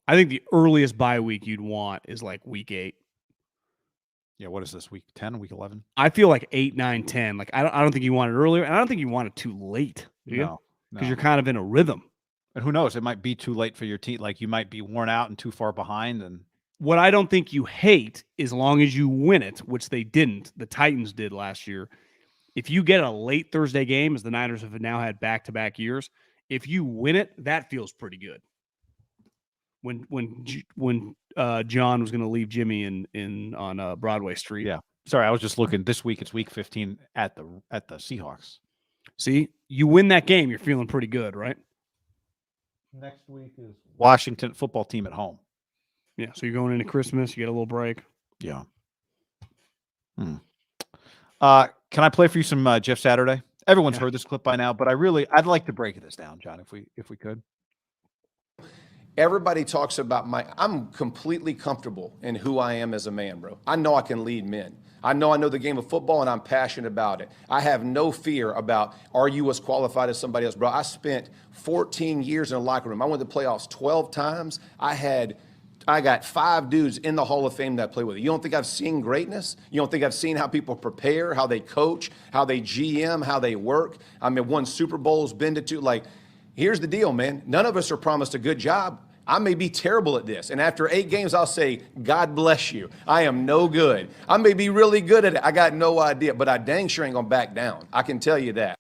I think the earliest bye week you'd want is week 8. Yeah, what is this, week 10, week 11? I feel 8, 9, 10. I don't think you want it earlier, and I don't think you want it too late. Do you? No. Because you're kind of in a rhythm. And who knows? It might be too late for your team. You might be worn out and too far behind. And what I don't think you hate, as long as you win it, which they didn't, the Titans did last year, If you get a late Thursday game, as the Niners have now had back-to-back years, if you win it, that feels pretty good. When John was going to leave Jimmy on Broadway Street. Yeah. Sorry, I was just looking. This week it's week 15 at the Seahawks. See, you win that game, you're feeling pretty good, right? Next week is Washington football team at home. Yeah, so you're going into Christmas, you get a little break. Yeah. Can I play for you some Jeff Saturday? Everyone's heard this clip by now, but I'd like to break this down, John, if we could. Everybody talks about I'm completely comfortable in who I am as a man, bro. I know I can lead men. I know the game of football, and I'm passionate about it. I have no fear about, are you as qualified as somebody else, bro? I spent 14 years in a locker room. I went to playoffs 12 times. I got 5 dudes in the Hall of Fame that I play with. You don't think I've seen greatness? You don't think I've seen how people prepare, how they coach, how they GM, how they work? I mean, won Super Bowls, been to 2. Like, here's the deal, man. None of us are promised a good job. I may be terrible at this. And after 8 games, I'll say, God bless you. I am no good. I may be really good at it. I got no idea. But I dang sure ain't going to back down. I can tell you that.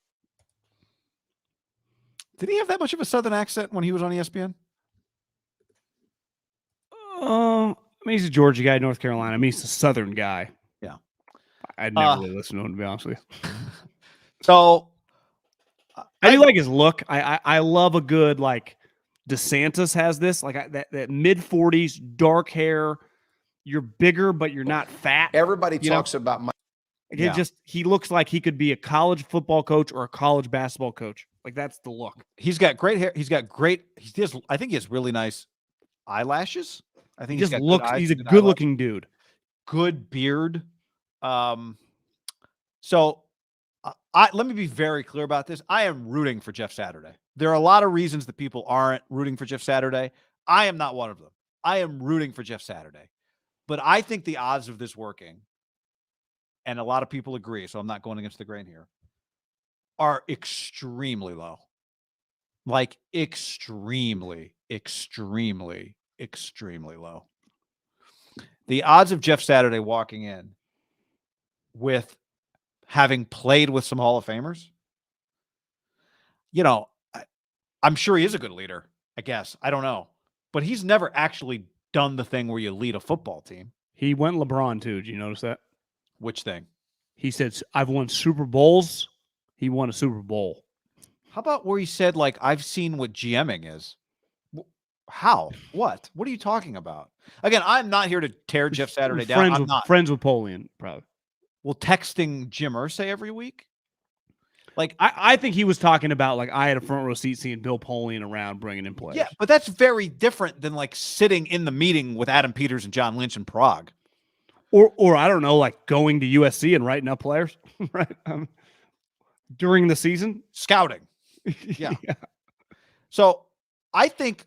Did he have that much of a Southern accent when he was on ESPN? I mean, he's a Georgia guy, North Carolina. I mean, he's a Southern guy. Yeah. I'd never really listened to him, to be honest with you. So I do like his look. I love a good, like, DeSantis has this, like that mid-40s, dark hair. You're bigger, but you're not fat. Everybody talks about my. He looks like he could be a college football coach or a college basketball coach. Like, that's the look. He's got great hair. I think he has really nice eyelashes. I think he's a good-looking dude. Good beard. So let me be very clear about this. I am rooting for Jeff Saturday. There are a lot of reasons that people aren't rooting for Jeff Saturday. I am not one of them. I am rooting for Jeff Saturday. But I think the odds of this working, and a lot of people agree, so I'm not going against the grain here, are extremely low. Like, extremely, extremely, extremely low. The odds of Jeff Saturday walking in with having played with some Hall of Famers, I'm sure he is a good leader, I guess. I don't know. But he's never actually done the thing where you lead a football team. He went LeBron, too. Did you notice that? Which thing? He said, I've won Super Bowls. He won a Super Bowl. How about where he said, like, I've seen what GMing is? How? What? What are you talking about? Again, I'm not here to tear Jeff Saturday down. I'm not. Friends with Polian, probably. Well, texting Jim Irsay every week? Like, I think he was talking about, like, I had a front row seat seeing Bill Polian around bringing in players. Yeah, but that's very different than, like, sitting in the meeting with Adam Peters and John Lynch in Prague. Or I don't know, like, going to USC and writing up players, right? During the season. Scouting. Yeah. So I think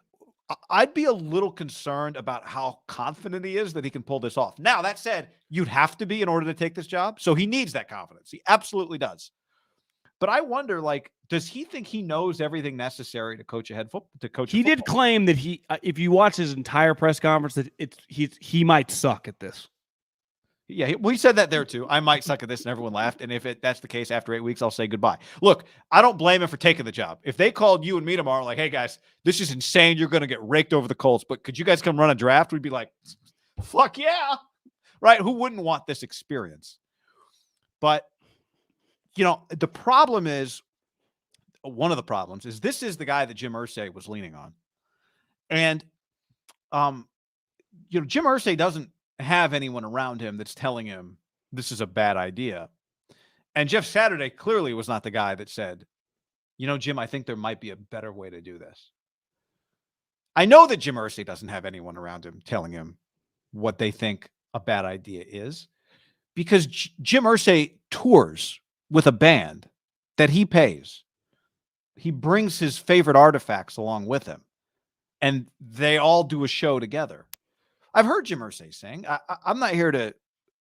I'd be a little concerned about how confident he is that he can pull this off. Now, that said, you'd have to be in order to take this job. So he needs that confidence. He absolutely does. But I wonder, like, does he think he knows everything necessary to coach a head football? To coach, he did claim that he, if you watch his entire press conference, that he might suck at this. Yeah, he said that there too. I might suck at this, and everyone laughed. And if that's the case, after 8 weeks, I'll say goodbye. Look, I don't blame him for taking the job. If they called you and me tomorrow, like, hey guys, this is insane. You're going to get raked over the Colts, but could you guys come run a draft? We'd be like, fuck yeah, right? Who wouldn't want this experience? But the problem is, one of the problems is this is the guy that Jim Irsay was leaning on. And, Jim Irsay doesn't have anyone around him that's telling him this is a bad idea. And Jeff Saturday clearly was not the guy that said, Jim, I think there might be a better way to do this. I know that Jim Irsay doesn't have anyone around him telling him what they think a bad idea is, because Jim Irsay tours with a band that he pays. He brings his favorite artifacts along with him, and they all do a show together. I've heard Jim Irsay sing. I'm not here to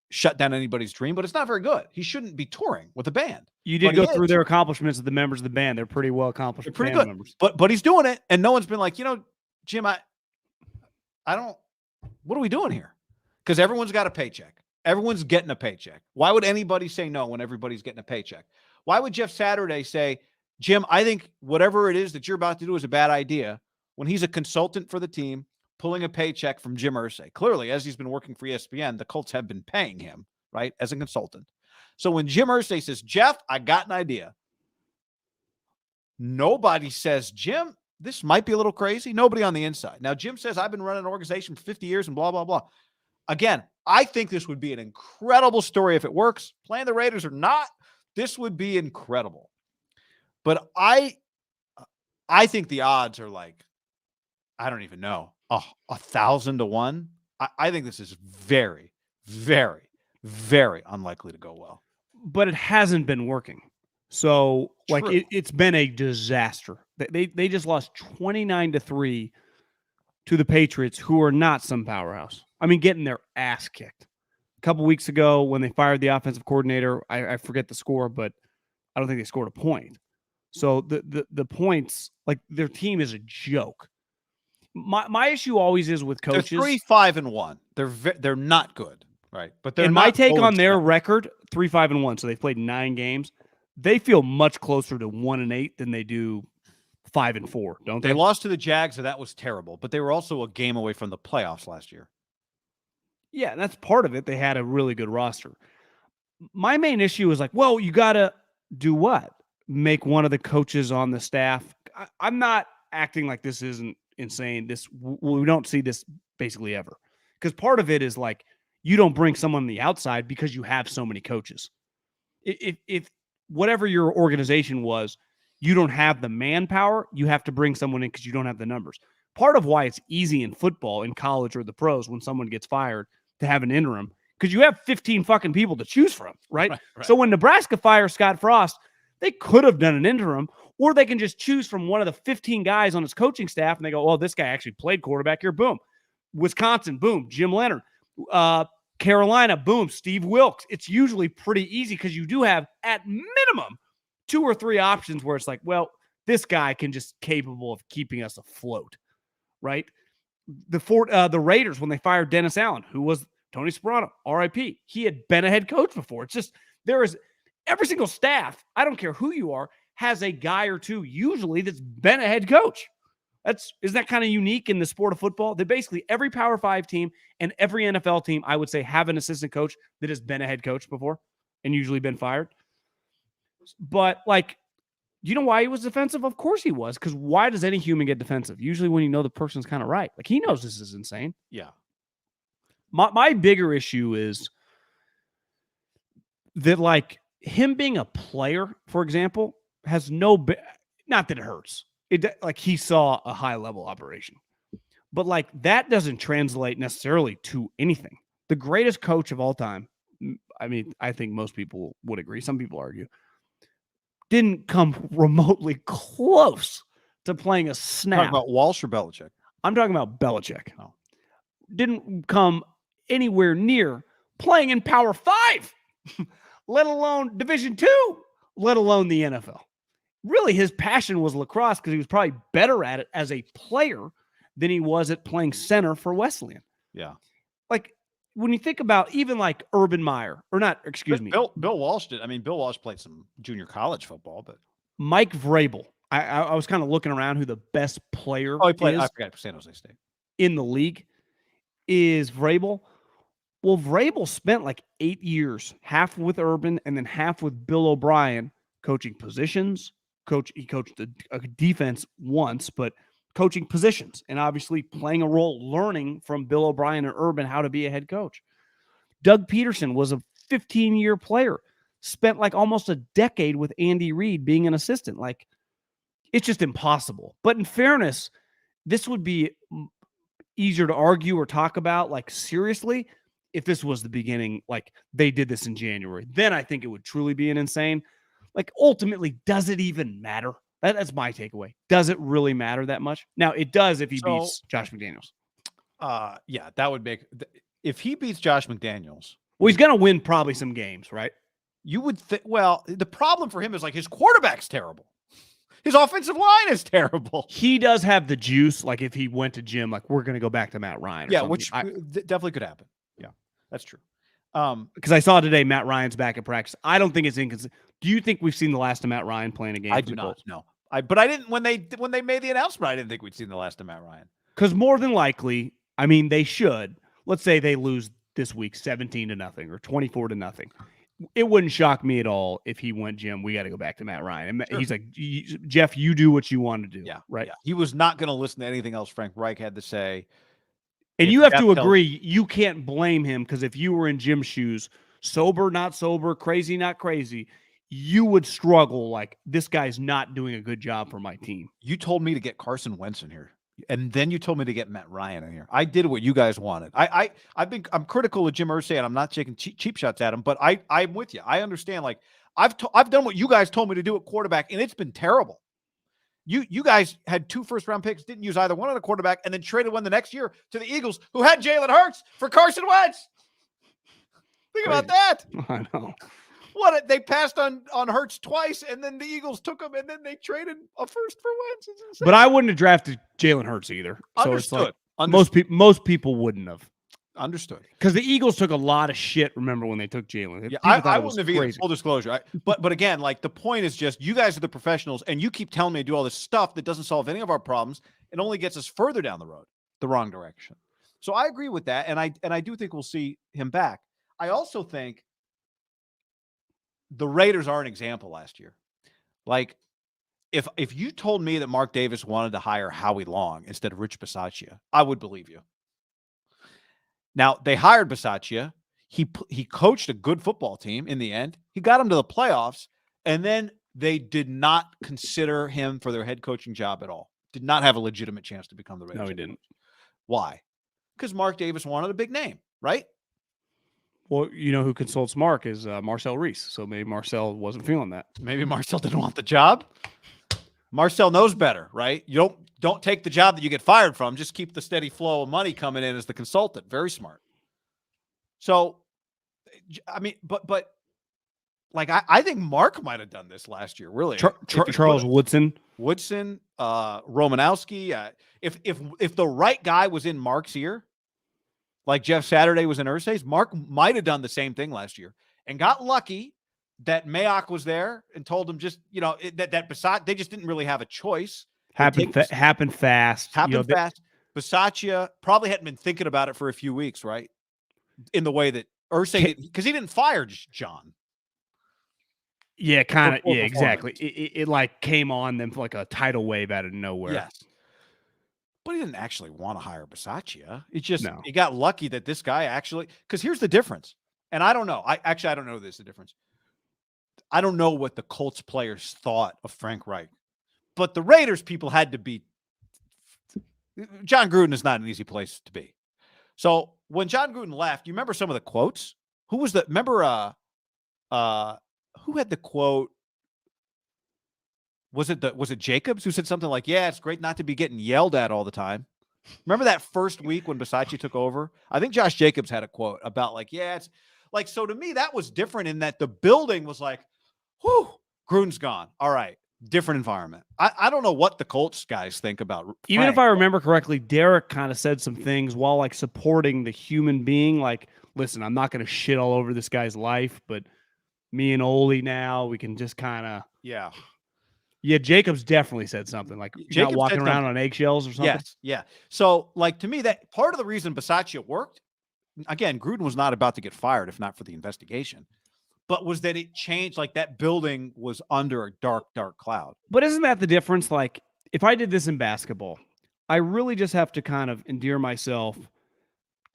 shut down anybody's dream, but it's not very good. He shouldn't be touring with a band. You did go through their accomplishments of the members of the band. They're pretty well accomplished. They're pretty good members. But he's doing it, and no one's been like, Jim, I don't. What are we doing here? Because everyone's got a paycheck. Everyone's getting a paycheck. Why would anybody say no when everybody's getting a paycheck? Why would Jeff Saturday say, Jim, I think whatever it is that you're about to do is a bad idea, when he's a consultant for the team, pulling a paycheck from Jim Irsay? Clearly, as he's been working for ESPN, the Colts have been paying him, right, as a consultant. So when Jim Irsay says, Jeff, I got an idea, nobody says, Jim, this might be a little crazy. Nobody on the inside. Now, Jim says, I've been running an organization for 50 years and blah, blah, blah. Again, I think this would be an incredible story if it works. Playing the Raiders or not, this would be incredible. But I think the odds are like, I don't even know, 1,000 to 1. I think this is very, very, very unlikely to go well. But it hasn't been working. So, like, it's been a disaster. They just lost 29-3 to the Patriots, who are not some powerhouse. I mean, getting their ass kicked. A couple weeks ago, when they fired the offensive coordinator, I forget the score, but I don't think they scored a point. So the points, like, their team is a joke. My issue always is with coaches. They're 3-5-1. They're not good, right? But they're. And my take on their record, 3-5-1. So they've played 9 games. They feel much closer to 1-8 than they do 5-4, don't they? They lost to the Jags, and that was terrible. But they were also a game away from the playoffs last year. Yeah, that's part of it. They had a really good roster. My main issue is like, well, you got to do what? Make one of the coaches on the staff. I'm not acting like this isn't insane. We don't see this basically ever. Because part of it is like, you don't bring someone on the outside because you have so many coaches. If whatever your organization was, you don't have the manpower, you have to bring someone in because you don't have the numbers. Part of why it's easy in football, in college or the pros, when someone gets fired, to have an interim, because you have 15 fucking people to choose from, right? So when Nebraska fires Scott Frost, they could have done an interim, or they can just choose from one of the 15 guys on his coaching staff, and they go, oh, this guy actually played quarterback here, boom. Wisconsin, boom, Jim Leonard. Carolina, boom, Steve Wilkes. It's usually pretty easy because you do have, at minimum, 2 or 3 options where it's like, well, this guy can just capable of keeping us afloat, right? The Raiders, when they fired Dennis Allen, who was Tony Soprano, RIP, he had been a head coach before. It's just, there is every single staff, I don't care who you are, has a guy or two usually that's been a head coach. Isn't that kind of unique in the sport of football? That basically every Power 5 team and every NFL team, I would say, have an assistant coach that has been a head coach before and usually been fired. But, like, you know why he was defensive? Of course he was, because why does any human get defensive? Usually when you know the person's kind of right. Like, he knows this is insane. Yeah. My bigger issue is that, like, him being a player, for example, has not that it hurts. Like, he saw a high-level operation. But, like, that doesn't translate necessarily to anything. The greatest coach of all time, I mean, I think most people would agree. Some people argue. Didn't come remotely close to playing a snap. Talking about Walsh or Belichick? I'm talking about Belichick. Oh. Didn't come anywhere near playing in Power 5, let alone Division II, let alone the NFL. Really, his passion was lacrosse because he was probably better at it as a player than he was at playing center for Wesleyan. Yeah. Like, when you think about even like Urban Meyer, or not, excuse me. Bill Walsh did. I mean, Bill Walsh played some junior college football, but Mike Vrabel. I was kind of looking around who the best player he played. is I forgot, San Jose State in the league is Vrabel. Well, Vrabel spent like 8 years, half with Urban and then half with Bill O'Brien, coaching positions. He coached a defense once, but coaching positions and obviously playing a role, learning from Bill O'Brien and Urban how to be a head coach. Doug Peterson was a 15-year player, spent like almost a decade with Andy Reid being an assistant. Like, it's just impossible. But in fairness, this would be easier to argue or talk about, like, seriously, if this was the beginning, like they did this in January. Then I think it would truly be an insane. Like, ultimately, does it even matter? That's my takeaway. Does it really matter that much? Now, it does if he beats Josh McDaniels. Yeah, that would make – if he beats Josh McDaniels – well, he's going to win probably some games, right? You would think – well, the problem for him is, like, his quarterback's terrible. His offensive line is terrible. He does have the juice. Like, if he went to Jim, like, we're going to go back to Matt Ryan. Yeah, which definitely could happen. Yeah, that's true. Because I saw today Matt Ryan's back at practice. I don't think it's inconsistent. Do you think we've seen the last of Matt Ryan playing a game? I do not. No. But I didn't when they made the announcement. I didn't think we'd seen the last of Matt Ryan. Because more than likely, I mean, they should. Let's say they lose this week 17-0 or 24-0. It wouldn't shock me at all if he went, Jim, we got to go back to Matt Ryan. And he's like, Jeff, you do what you want to do. Yeah. Right. Yeah. He was not going to listen to anything else Frank Reich had to say. And you have to agree, you can't blame him, because if you were in Jim's shoes, sober, not sober, crazy, not crazy, you would struggle like, this guy's not doing a good job for my team. You told me to get Carson Wentz in here, and then you told me to get Matt Ryan in here. I did what you guys wanted. I'm critical of Jim Irsay, and I'm not taking cheap shots at him, but I'm with you. I understand. Like I've done what you guys told me to do at quarterback, and it's been terrible. You guys had 2 first-round picks, didn't use either one on a quarterback, and then traded one the next year to the Eagles, who had Jalen Hurts for Carson Wentz. Think about that. I know. What, they passed on Hurts twice, and then the Eagles took him, and then they traded a first for Wentz. It's insane. But I wouldn't have drafted Jalen Hurts either. So Understood. It's like most people wouldn't have. Understood. Because the Eagles took a lot of shit, remember, when they took Jalen. Yeah, I wouldn't have either, full disclosure. But again, like, the point is just, you guys are the professionals, and you keep telling me to do all this stuff that doesn't solve any of our problems. It only gets us further down the road, the wrong direction. So I agree with that, and I do think we'll see him back. I also think the Raiders are an example last year. Like, if you told me that Mark Davis wanted to hire Howie Long instead of Rich Bisaccia, I would believe you. Now, they hired Bisaccia. He coached a good football team in the end. He got them to the playoffs, and then they did not consider him for their head coaching job at all. Did not have a legitimate chance to become the Raiders. No, he didn't. Why? Because Mark Davis wanted a big name, right? Well, you know who consults Mark is Marcel Reese. So maybe Marcel wasn't feeling that. Maybe Marcel didn't want the job. Marcel knows better, right? You don't take the job that you get fired from. Just keep the steady flow of money coming in as the consultant. Very smart. So, I mean, but like, I think Mark might have done this last year, really. Charles Woodson, Romanowski. If the right guy was in Mark's ear, like Jeff Saturday was in Irsay's, Mark might have done the same thing last year and got lucky that Mayock was there and told him just, that Bisaccia, they just didn't really have a choice. Happened fast. Happened fast. Bisaccia probably hadn't been thinking about it for a few weeks, right? In the way that Irsay, because he didn't fire John. Yeah, kind of. Yeah, exactly. It like came on them like a tidal wave out of nowhere. Yes. But he didn't actually want to hire Bisaccia. It just, he got lucky that this guy actually, because here's the difference. And I don't know. I don't know this, the difference. I don't know what the Colts players thought of Frank Reich, but the Raiders people had to be. John Gruden is not an easy place to be. So when John Gruden left, you remember some of the quotes? Who was the, remember, who had the quote? Was it Jacobs who said something like, yeah, it's great not to be getting yelled at all the time. Remember that first week when Bisaccia took over? I think Josh Jacobs had a quote about like, yeah, it's like, so to me, that was different in that the building was like, whew, Gruden's gone. All right. Different environment. I don't know what the Colts guys think about Frank. Even if I remember correctly, Derek kind of said some things while like supporting the human being. Like, listen, I'm not going to shit all over this guy's life, but me and Ole now, we can just kind of. Yeah. Yeah, Jacobs definitely said something like you're not walking around on eggshells or something. Yes, yeah. So, like, to me, that part of the reason Bisaccia worked, again, Gruden was not about to get fired if not for the investigation, but was that it changed, like that building was under a dark, dark cloud. But isn't that the difference? Like, if I did this in basketball, I really just have to kind of endear myself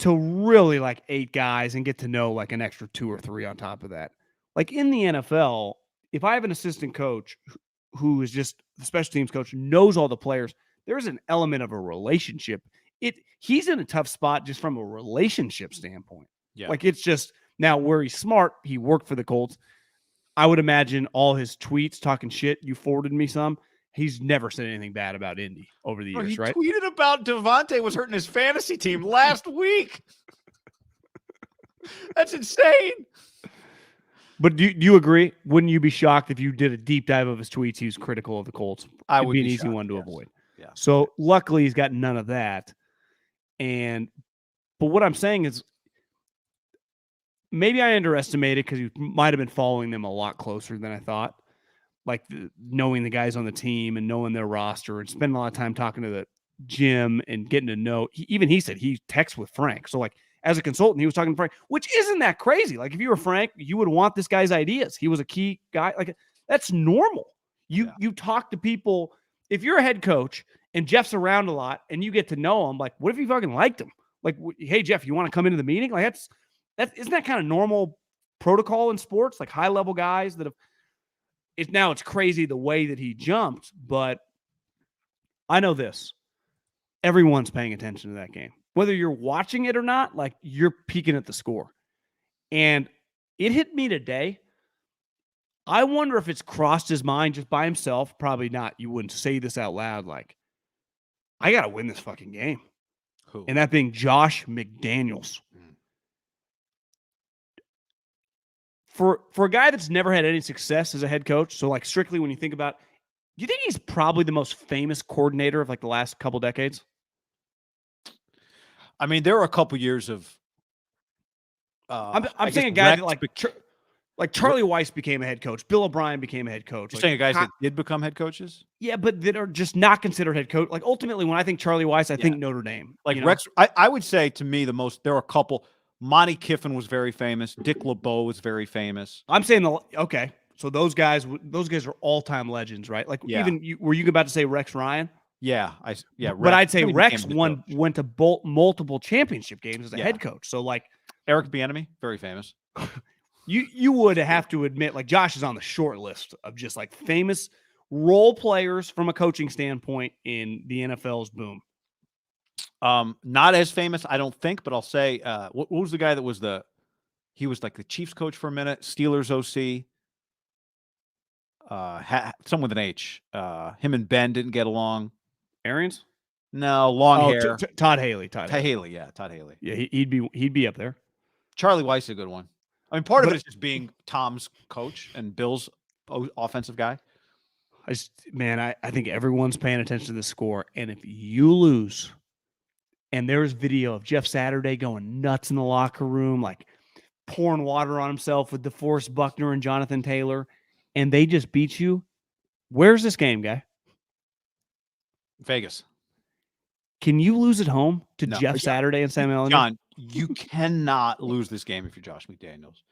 to really like 8 guys and get to know like an extra 2 or 3 on top of that. Like in the NFL, if I have an assistant coach who is just the special teams coach, knows all the players, there's an element of a relationship. He's in a tough spot just from a relationship standpoint. Yeah. Like it's just now where he's smart, he worked for the Colts. I would imagine all his tweets talking shit, you forwarded me some. He's never said anything bad about Indy over the years, right? He tweeted about Devontae was hurting his fantasy team last week. That's insane. But do you agree? Wouldn't you be shocked if you did a deep dive of his tweets? He was critical of the Colts. I would be an be easy shocked, one to yes. avoid. Yeah. So luckily he's got none of that. But what I'm saying is maybe I underestimated because you might have been following them a lot closer than I thought. Like knowing the guys on the team and knowing their roster and spending a lot of time talking to the gym and getting to know. He said he texts with Frank. So like as a consultant, he was talking to Frank, which isn't that crazy. Like if you were Frank, you would want this guy's ideas. He was a key guy. Like that's normal. You talk to people. If you're a head coach and Jeff's around a lot and you get to know him, like what if you fucking liked him? Like, hey Jeff, you want to come into the meeting? Like isn't that kind of normal protocol in sports? Like high level guys that have. It's crazy the way that he jumped, but I know this. Everyone's paying attention to that game. Whether you're watching it or not, like you're peeking at the score. And it hit me today. I wonder if it's crossed his mind just by himself. Probably not. You wouldn't say this out loud. Like, I got to win this fucking game. Who? And that being Josh McDaniels. For a guy that's never had any success as a head coach, so like strictly when you think about, do you think he's probably the most famous coordinator of like the last couple decades? I mean, there were a couple years of. I'm saying a guy that like Charlie Weiss became a head coach, Bill O'Brien became a head coach. You're saying guys that did become head coaches? Yeah, but that are just not considered head coach. Like ultimately, when I think Charlie Weiss, I think Notre Dame. Like Rex, I would say to me there were a couple. Monty Kiffin was very famous. Dick LeBeau was very famous. I'm saying okay. So those guys are all-time legends, right? Like even were you about to say Rex Ryan? Yeah, but I'd say Rex went to multiple championship games as a head coach. So like Eric Bieniemy, very famous. You would have to admit, like Josh is on the short list of just like famous role players from a coaching standpoint in the NFL's boom. Not as famous, I don't think, but I'll say, what was the guy that was he was like the Chiefs coach for a minute, Steelers OC, someone with an H. Him and Ben didn't get along. Arians? No, long hair. Todd Haley. Todd Haley. Yeah, he'd be up there. Charlie Weiss is a good one. I mean, part of it is just being Tom's coach and Bill's offensive guy. I think everyone's paying attention to the score, and if you lose. And there's video of Jeff Saturday going nuts in the locker room, like pouring water on himself with DeForest Buckner and Jonathan Taylor, and they just beat you. Where's this game, guy? Vegas. Can you lose at home to Jeff Saturday and Sam Ellinger? John, you cannot lose this game if you're Josh McDaniels.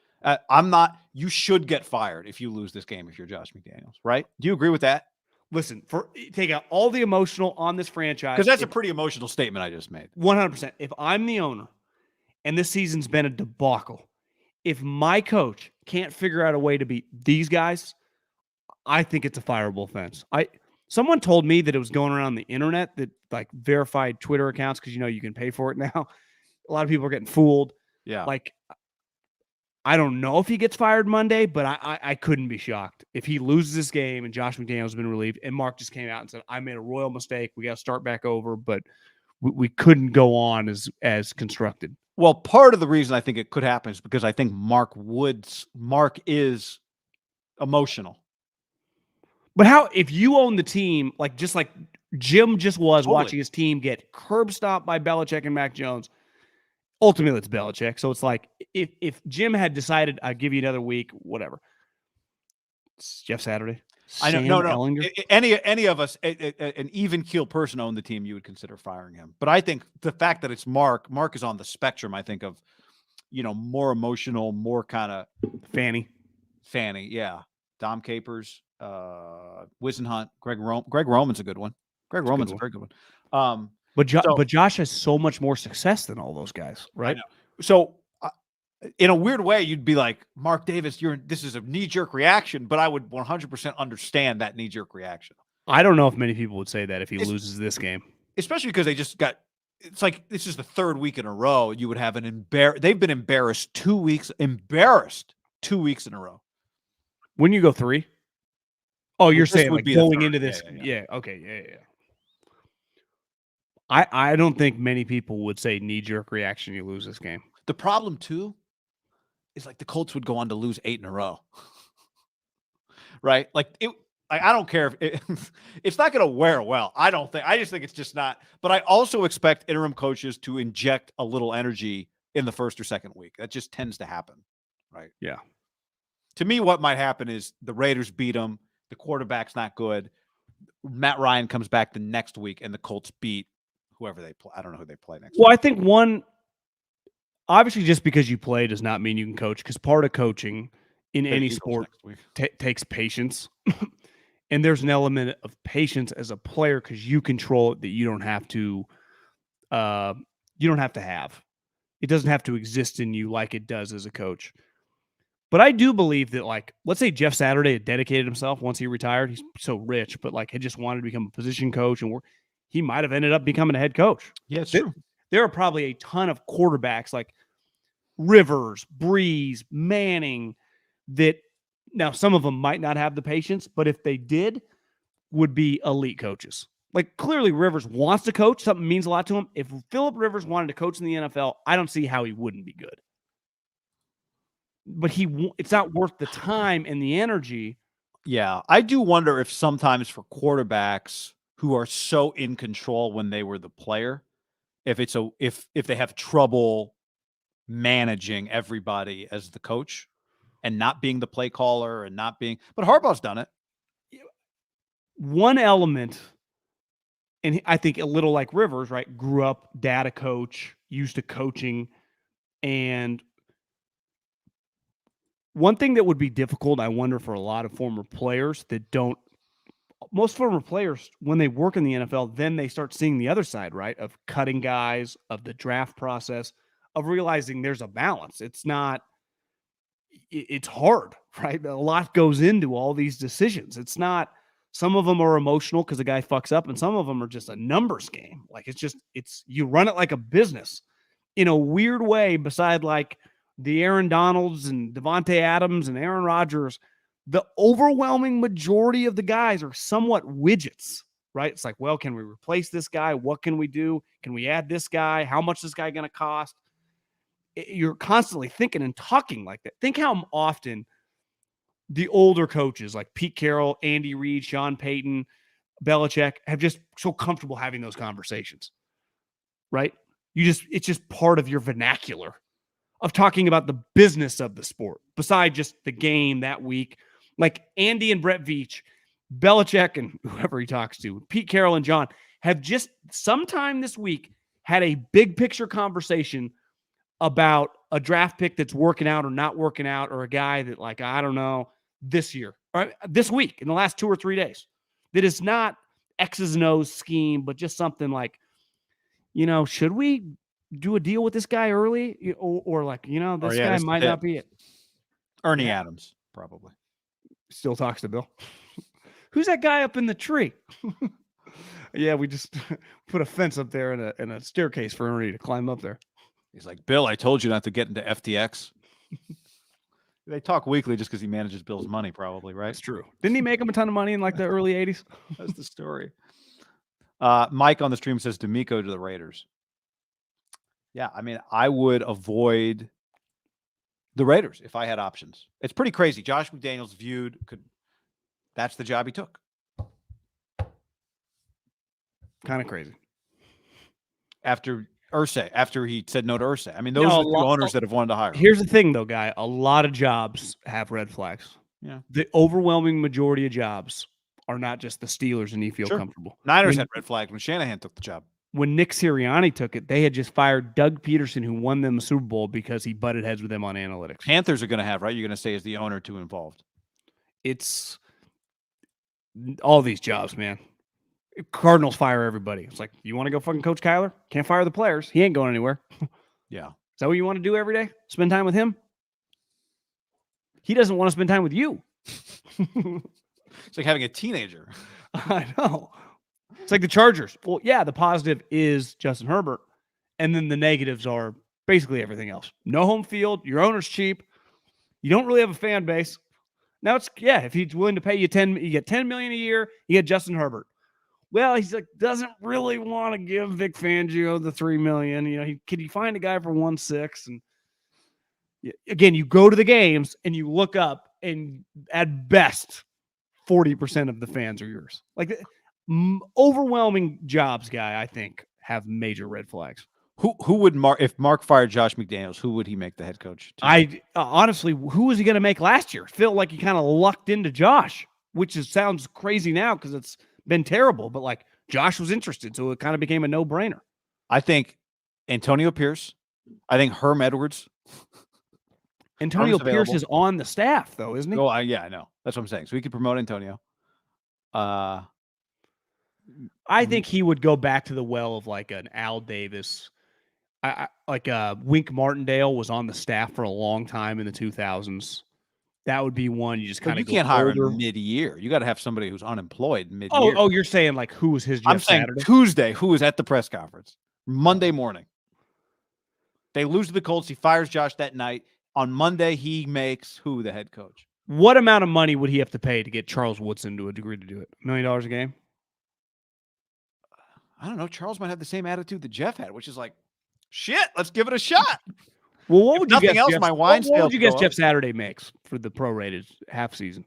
You should get fired if you lose this game if you're Josh McDaniels, right? Do you agree with that? Listen, take out all the emotional on this franchise. Because that's a pretty emotional statement I just made. 100%. If I'm the owner and this season's been a debacle, if my coach can't figure out a way to beat these guys, I think it's a fireable offense. Someone told me that it was going around the internet that like verified Twitter accounts, because you can pay for it now. A lot of people are getting fooled. Yeah. Like, I don't know if he gets fired Monday, but I couldn't be shocked if he loses this game and Josh McDaniels has been relieved and Mark just came out and said, I made a royal mistake. We got to start back over, but we couldn't go on as constructed. Well, part of the reason I think it could happen is because I think Mark is emotional. But how, if you own the team, like just like Jim just was Totally. watching his team get curb stomped by Belichick and Mac Jones, ultimately it's Belichick. So it's like, if Jim had decided, I'd give you another week, whatever. It's Jeff Saturday. I know. No. Ellinger. Any of us, an even keel person owned the team, you would consider firing him. But I think the fact that it's Mark is on the spectrum, I think of, more emotional, more kind of Fanny. Yeah. Dom Capers, Wisenhunt, Greg Roman's a good one. Greg Roman's a very good one. But Josh has so much more success than all those guys, right? So in a weird way, you'd be like, Mark Davis, this is a knee-jerk reaction, but I would 100% understand that knee-jerk reaction. I don't know if many people would say that if he loses this game. Especially because they just got – it's like this is the third week in a row. You would have they've been embarrassed 2 weeks – embarrassed 2 weeks in a row. When you go 3? Oh, you're saying like going into this – yeah. Okay, yeah. I don't think many people would say knee-jerk reaction you lose this game. The problem, too, is like the Colts would go on to lose 8 in a row. Right? Like I don't care if it's not going to wear well. I just think it's just not. But I also expect interim coaches to inject a little energy in the first or second week. That just tends to happen, right? Yeah. To me, what might happen is the Raiders beat them. The quarterback's not good. Matt Ryan comes back the next week, and the Colts beat whoever they play. I don't know who they play next week. I think obviously just because you play does not mean you can coach, because part of coaching in any sport takes patience. And there's an element of patience as a player because you control it that you don't have to have. It doesn't have to exist in you like it does as a coach. But I do believe that, like, let's say Jeff Saturday had dedicated himself once he retired. He's so rich, but like had just wanted to become a position coach, and he might have ended up becoming a head coach. Yeah, it's true. There are probably a ton of quarterbacks like Rivers, Breeze, Manning, that now some of them might not have the patience, but if they did, would be elite coaches. Like, clearly Rivers wants to coach. Something means a lot to him. If Phillip Rivers wanted to coach in the NFL, I don't see how he wouldn't be good. But it's not worth the time and the energy. Yeah, I do wonder if sometimes for quarterbacks who are so in control when they were the player, if they have trouble managing everybody as the coach and not being the play caller and not being, but Harbaugh's done it. One element, and I think a little like Rivers, right? Grew up data coach, used to coaching. And one thing that would be difficult, I wonder, for a lot of former players that don't, most former players, when they work in the NFL, then they start seeing the other side, right? Of cutting guys, of the draft process, of realizing there's a balance. It's hard, right? A lot goes into all these decisions. It's not, some of them are emotional because the guy fucks up, and some of them are just a numbers game. Like, you run it like a business in a weird way, beside like the Aaron Donalds and Devontae Adams and Aaron Rodgers. The overwhelming majority of the guys are somewhat widgets, right? It's like, well, can we replace this guy? What can we do? Can we add this guy? How much is this guy going to cost? You're constantly thinking and talking like that. Think how often the older coaches like Pete Carroll, Andy Reid, Sean Payton, Belichick have just so comfortable having those conversations, right? It's just part of your vernacular of talking about the business of the sport, beside just the game that week. Like Andy and Brett Veach, Belichick and whoever he talks to, Pete Carroll and John, have just sometime this week had a big picture conversation about a draft pick that's working out or not working out, or a guy that, like, I don't know, this year or this week in the last 2 or 3 days, that is not X's and O's scheme, but just something like, should we do a deal with this guy early, or like, this guy might not be it. Ernie Adams probably still talks to Bill. Who's that guy up in the tree? Yeah, we just put a fence up there and a staircase for Ernie to climb up there. He's like, Bill, I told you not to get into FTX. They talk weekly just because he manages Bill's money, probably, right? It's true. Didn't he make him a ton of money in like the early 80s? That's the story. Mike on the stream says D'Amico to the Raiders. Yeah, I mean, I would avoid the Raiders if I had options. It's pretty crazy. Josh McDaniels that's the job he took. Kind of crazy. After he said no to Irsay. I mean, those are the owners that have wanted to hire him. Here's the thing, though, Guy. A lot of jobs have red flags. Yeah. The overwhelming majority of jobs are not just the Steelers and you feel comfortable. Niners had red flags when Shanahan took the job. When Nick Sirianni took it, they had just fired Doug Peterson, who won them a Super Bowl because he butted heads with them on analytics. Panthers are going to have, right? You're going to say, is the owner too involved? It's all these jobs, man. Cardinals fire everybody. It's like, you want to go fucking coach Kyler? Can't fire the players. He ain't going anywhere. Yeah. Is that what you want to do every day? Spend time with him? He doesn't want to spend time with you. It's like having a teenager. I know. It's like the Chargers. Well, yeah, the positive is Justin Herbert, and then the negatives are basically everything else. No home field. Your owner's cheap. You don't really have a fan base. Now if he's willing to pay you you get $10 million a year, you get Justin Herbert. Well, he's like, doesn't really want to give Vic Fangio the $3 million. Can you find a guy for 1.6? And again, you go to the games and you look up, and at best, 40% of the fans are yours. Like, overwhelming jobs, Guy, I think, have major red flags. Who would if Mark fired Josh McDaniels? Who would he make the head coach? Honestly, who was he going to make last year? Feel like he kind of lucked into Josh, which sounds crazy now because it's been terrible. But like Josh was interested, so it kind of became a no-brainer. I think Antonio Pierce. I think Herm Edwards. Antonio Pierce is on the staff, though, isn't he? Oh, yeah, I know. That's what I'm saying. So we could promote Antonio. I think he would go back to the well of like an Al Davis. Wink Martindale was on the staff for a long time in the 2000s. That would be one you just kind of. You can't hire him mid-year. You got to have somebody who's unemployed mid-year. Oh, you're saying like who was his? I'm saying Saturday? Tuesday. Who was at the press conference? Monday morning. They lose to the Colts. He fires Josh that night. On Monday, he makes who the head coach? What amount of money would he have to pay to get Charles Woodson to agree to do it? $1 million a game? I don't know. Charles might have the same attitude that Jeff had, which is like, shit, let's give it a shot. Well, what would you guess? What would you guess Jeff Saturday makes for the prorated half season?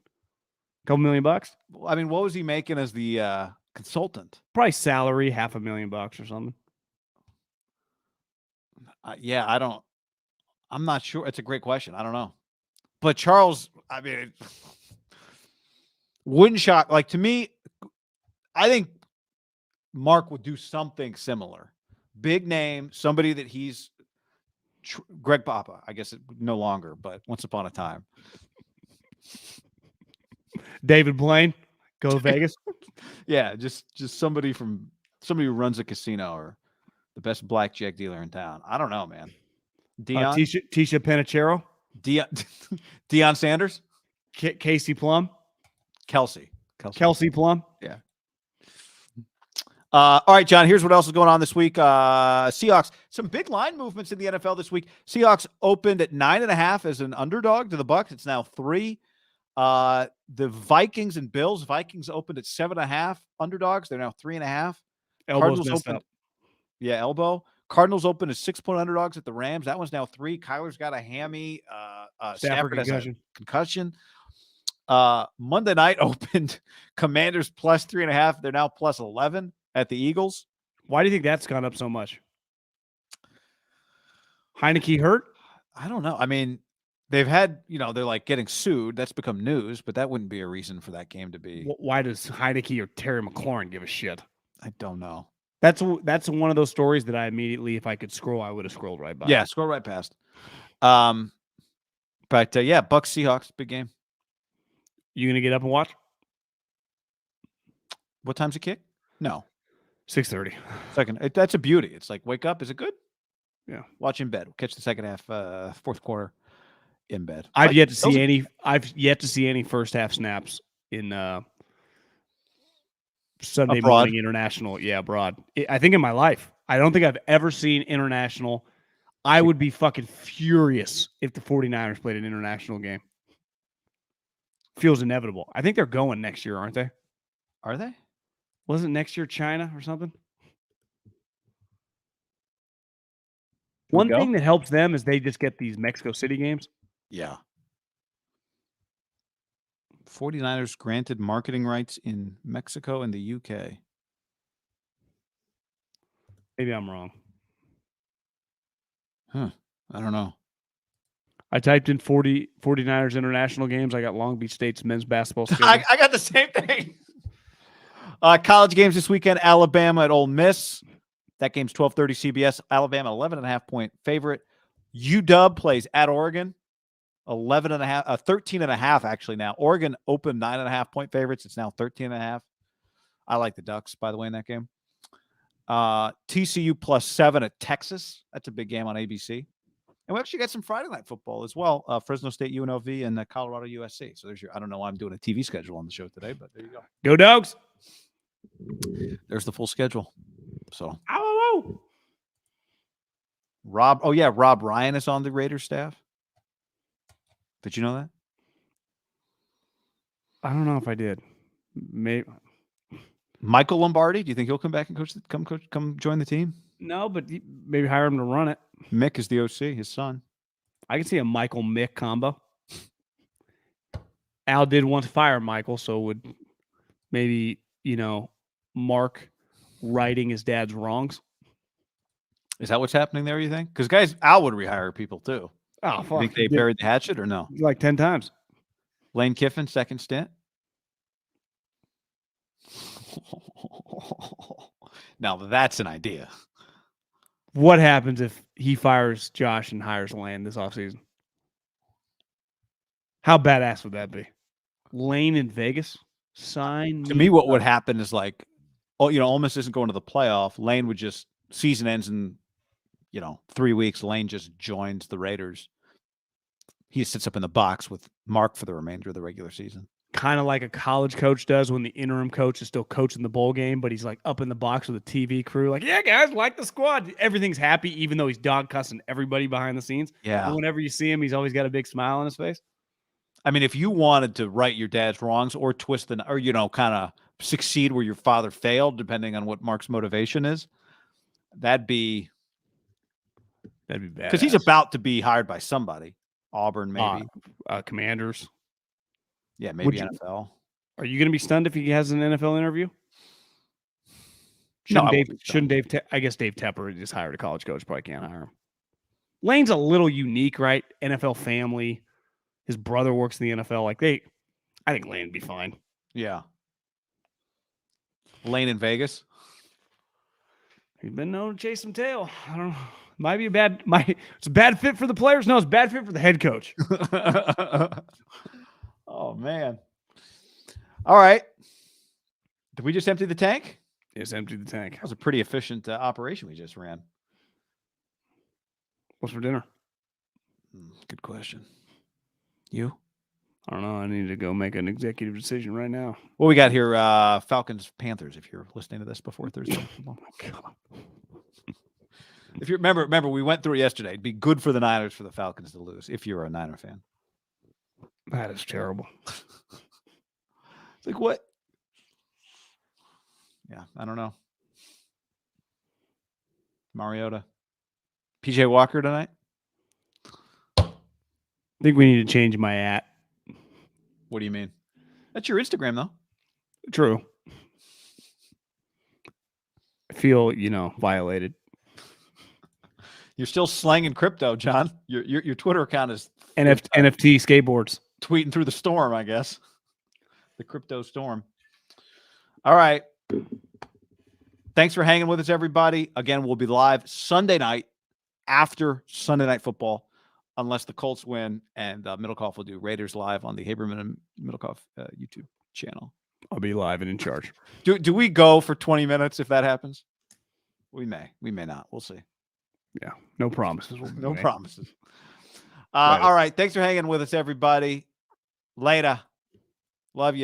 Couple $1 million? I mean, what was he making as the consultant? Probably salary $500,000 or something. I'm not sure. It's a great question. I don't know. But Charles, I mean, wouldn't shock. Like, to me, I think Mark would do something similar. Big name, somebody that he's Greg Papa, I guess no longer, but once upon a time. David Blaine, go to Vegas. Yeah, just somebody who runs a casino or the best blackjack dealer in town. I don't know, man. Tisha Panachero, Deion Sanders, Casey Plum, Kelsey Plum. Yeah. All right, John, here's what else is going on this week. Seahawks, some big line movements in the NFL this week. Seahawks opened at 9.5 as an underdog to the Bucs. It's now 3. The Vikings and Bills. Vikings opened at 7.5 underdogs. They're now 3.5. Elbows messed up. Yeah, elbow. Cardinals opened as 6-point underdogs at the Rams. That one's now 3. Kyler's got a hammy. Stafford has a concussion. Monday night opened Commanders plus 3.5. They're now plus 11 at the Eagles. Why do you think that's gone up so much? Heineke hurt? I don't know. I mean, they've had, they're like getting sued. That's become news, but that wouldn't be a reason for that game to be. Why does Heineke or Terry McLaurin give a shit? I don't know. That's one of those stories that I immediately, if I could scroll, I would have scrolled right by. Yeah, scroll right past. But yeah, Bucs Seahawks, big game. You gonna get up and watch? What time's it kick? No, 6:30. Second. That's a beauty. It's like wake up. Is it good? Yeah. Watch in bed. Catch the second half, fourth quarter in bed. I've yet to see any first half snaps in Sunday morning international. Yeah, abroad. I think in my life, I don't think I've ever seen international. I would be fucking furious if the 49ers played an international game. Feels inevitable. I think they're going next year, aren't they? Are they? Wasn't next year China or something? One thing that helps them is they just get these Mexico City games. Yeah. 49ers granted marketing rights in Mexico and the UK. Maybe I'm wrong. Huh. I don't know. I typed in 49ers international games. I got Long Beach State's men's basketball schedule. I got the same thing. College games this weekend. Alabama at Ole Miss. That game's 12:30 CBS. Alabama 11.5-point favorite. UW plays at Oregon. 13.5 actually now. Oregon opened 9.5-point favorites. It's now 13.5. I like the Ducks, by the way, in that game. TCU plus 7 at Texas. That's a big game on ABC. And we actually got some Friday night football as well. Fresno State, UNLV, and Colorado, USC. So there's I don't know why I'm doing a TV schedule on the show today, but there you go. Go Dogs. There's the full schedule. So. Ow. Rob Ryan is on the Raiders staff. Did you know that? I don't know if I did. Maybe. Michael Lombardi, do you think he'll come back and come join the team? No, but maybe hire him to run it. Mick is the OC, his son. I can see a Michael Mick combo. Al did want to fire Michael, so would maybe, Mark righting his dad's wrongs. Is that what's happening there, you think? Because guys, Al would rehire people too. Oh, You fuck. think they buried the hatchet or no? Like 10 times. Lane Kiffin, second stint. Now that's an idea. What happens if he fires Josh and hires Lane this offseason? How badass would that be? Lane in Vegas? Sign To me, what would happen is like, Ole Miss isn't going to the playoff. Lane would just, season ends in, 3 weeks. Lane just joins the Raiders. He sits up in the box with Mark for the remainder of the regular season. Kind of like a college coach does when the interim coach is still coaching the bowl game, but he's like up in the box with a TV crew. Like, yeah, guys, like the squad. Everything's happy, even though he's dog cussing everybody behind the scenes. Yeah. But whenever you see him, he's always got a big smile on his face. I mean, if you wanted to right your dad's wrongs or twist or kind of succeed where your father failed, depending on what Mark's motivation is, that'd be bad. Because he's about to be hired by somebody. Auburn, maybe. Commanders. Yeah, maybe NFL. Are you going to be stunned if he has an NFL interview? No, shouldn't Dave? I guess Dave Tepper just hired a college coach. Probably can't hire him. Lane's a little unique, right? NFL family. His brother works in the NFL. I think Lane would be fine. Yeah. Lane in Vegas. He's been known to chase some tail. I don't know. Might be it's a bad fit for the players. No, it's a bad fit for the head coach. Oh, man. All right. Did we just empty the tank? Yes, empty the tank. That was a pretty efficient operation we just ran. What's for dinner? Good question. You? I don't know. I need to go make an executive decision right now. What we got here? Falcons, Panthers, if you're listening to this before Thursday. Oh, my God. If you remember, we went through it yesterday. It'd be good for the Niners for the Falcons to lose if you're a Niner fan. That is terrible. It's like, what? Yeah, I don't know. Mariota. PJ Walker tonight? I think we need to change my @ What do you mean? That's your Instagram, though. True. I feel, violated. You're still slanging crypto, John. Your Twitter account is NFT skateboards. Tweeting through the storm, I guess. The crypto storm. All right. Thanks for hanging with us, everybody. Again, we'll be live Sunday night after Sunday Night Football, unless the Colts win, and MIDDLEKAUFF will do Raiders live on the Haberman and MIDDLEKAUFF YouTube channel. I'll be live and in charge. Do we go for 20 minutes if that happens? We may. We may not. We'll see. Yeah. No promises. No promises. All right. Thanks for hanging with us, everybody. Later. Love you.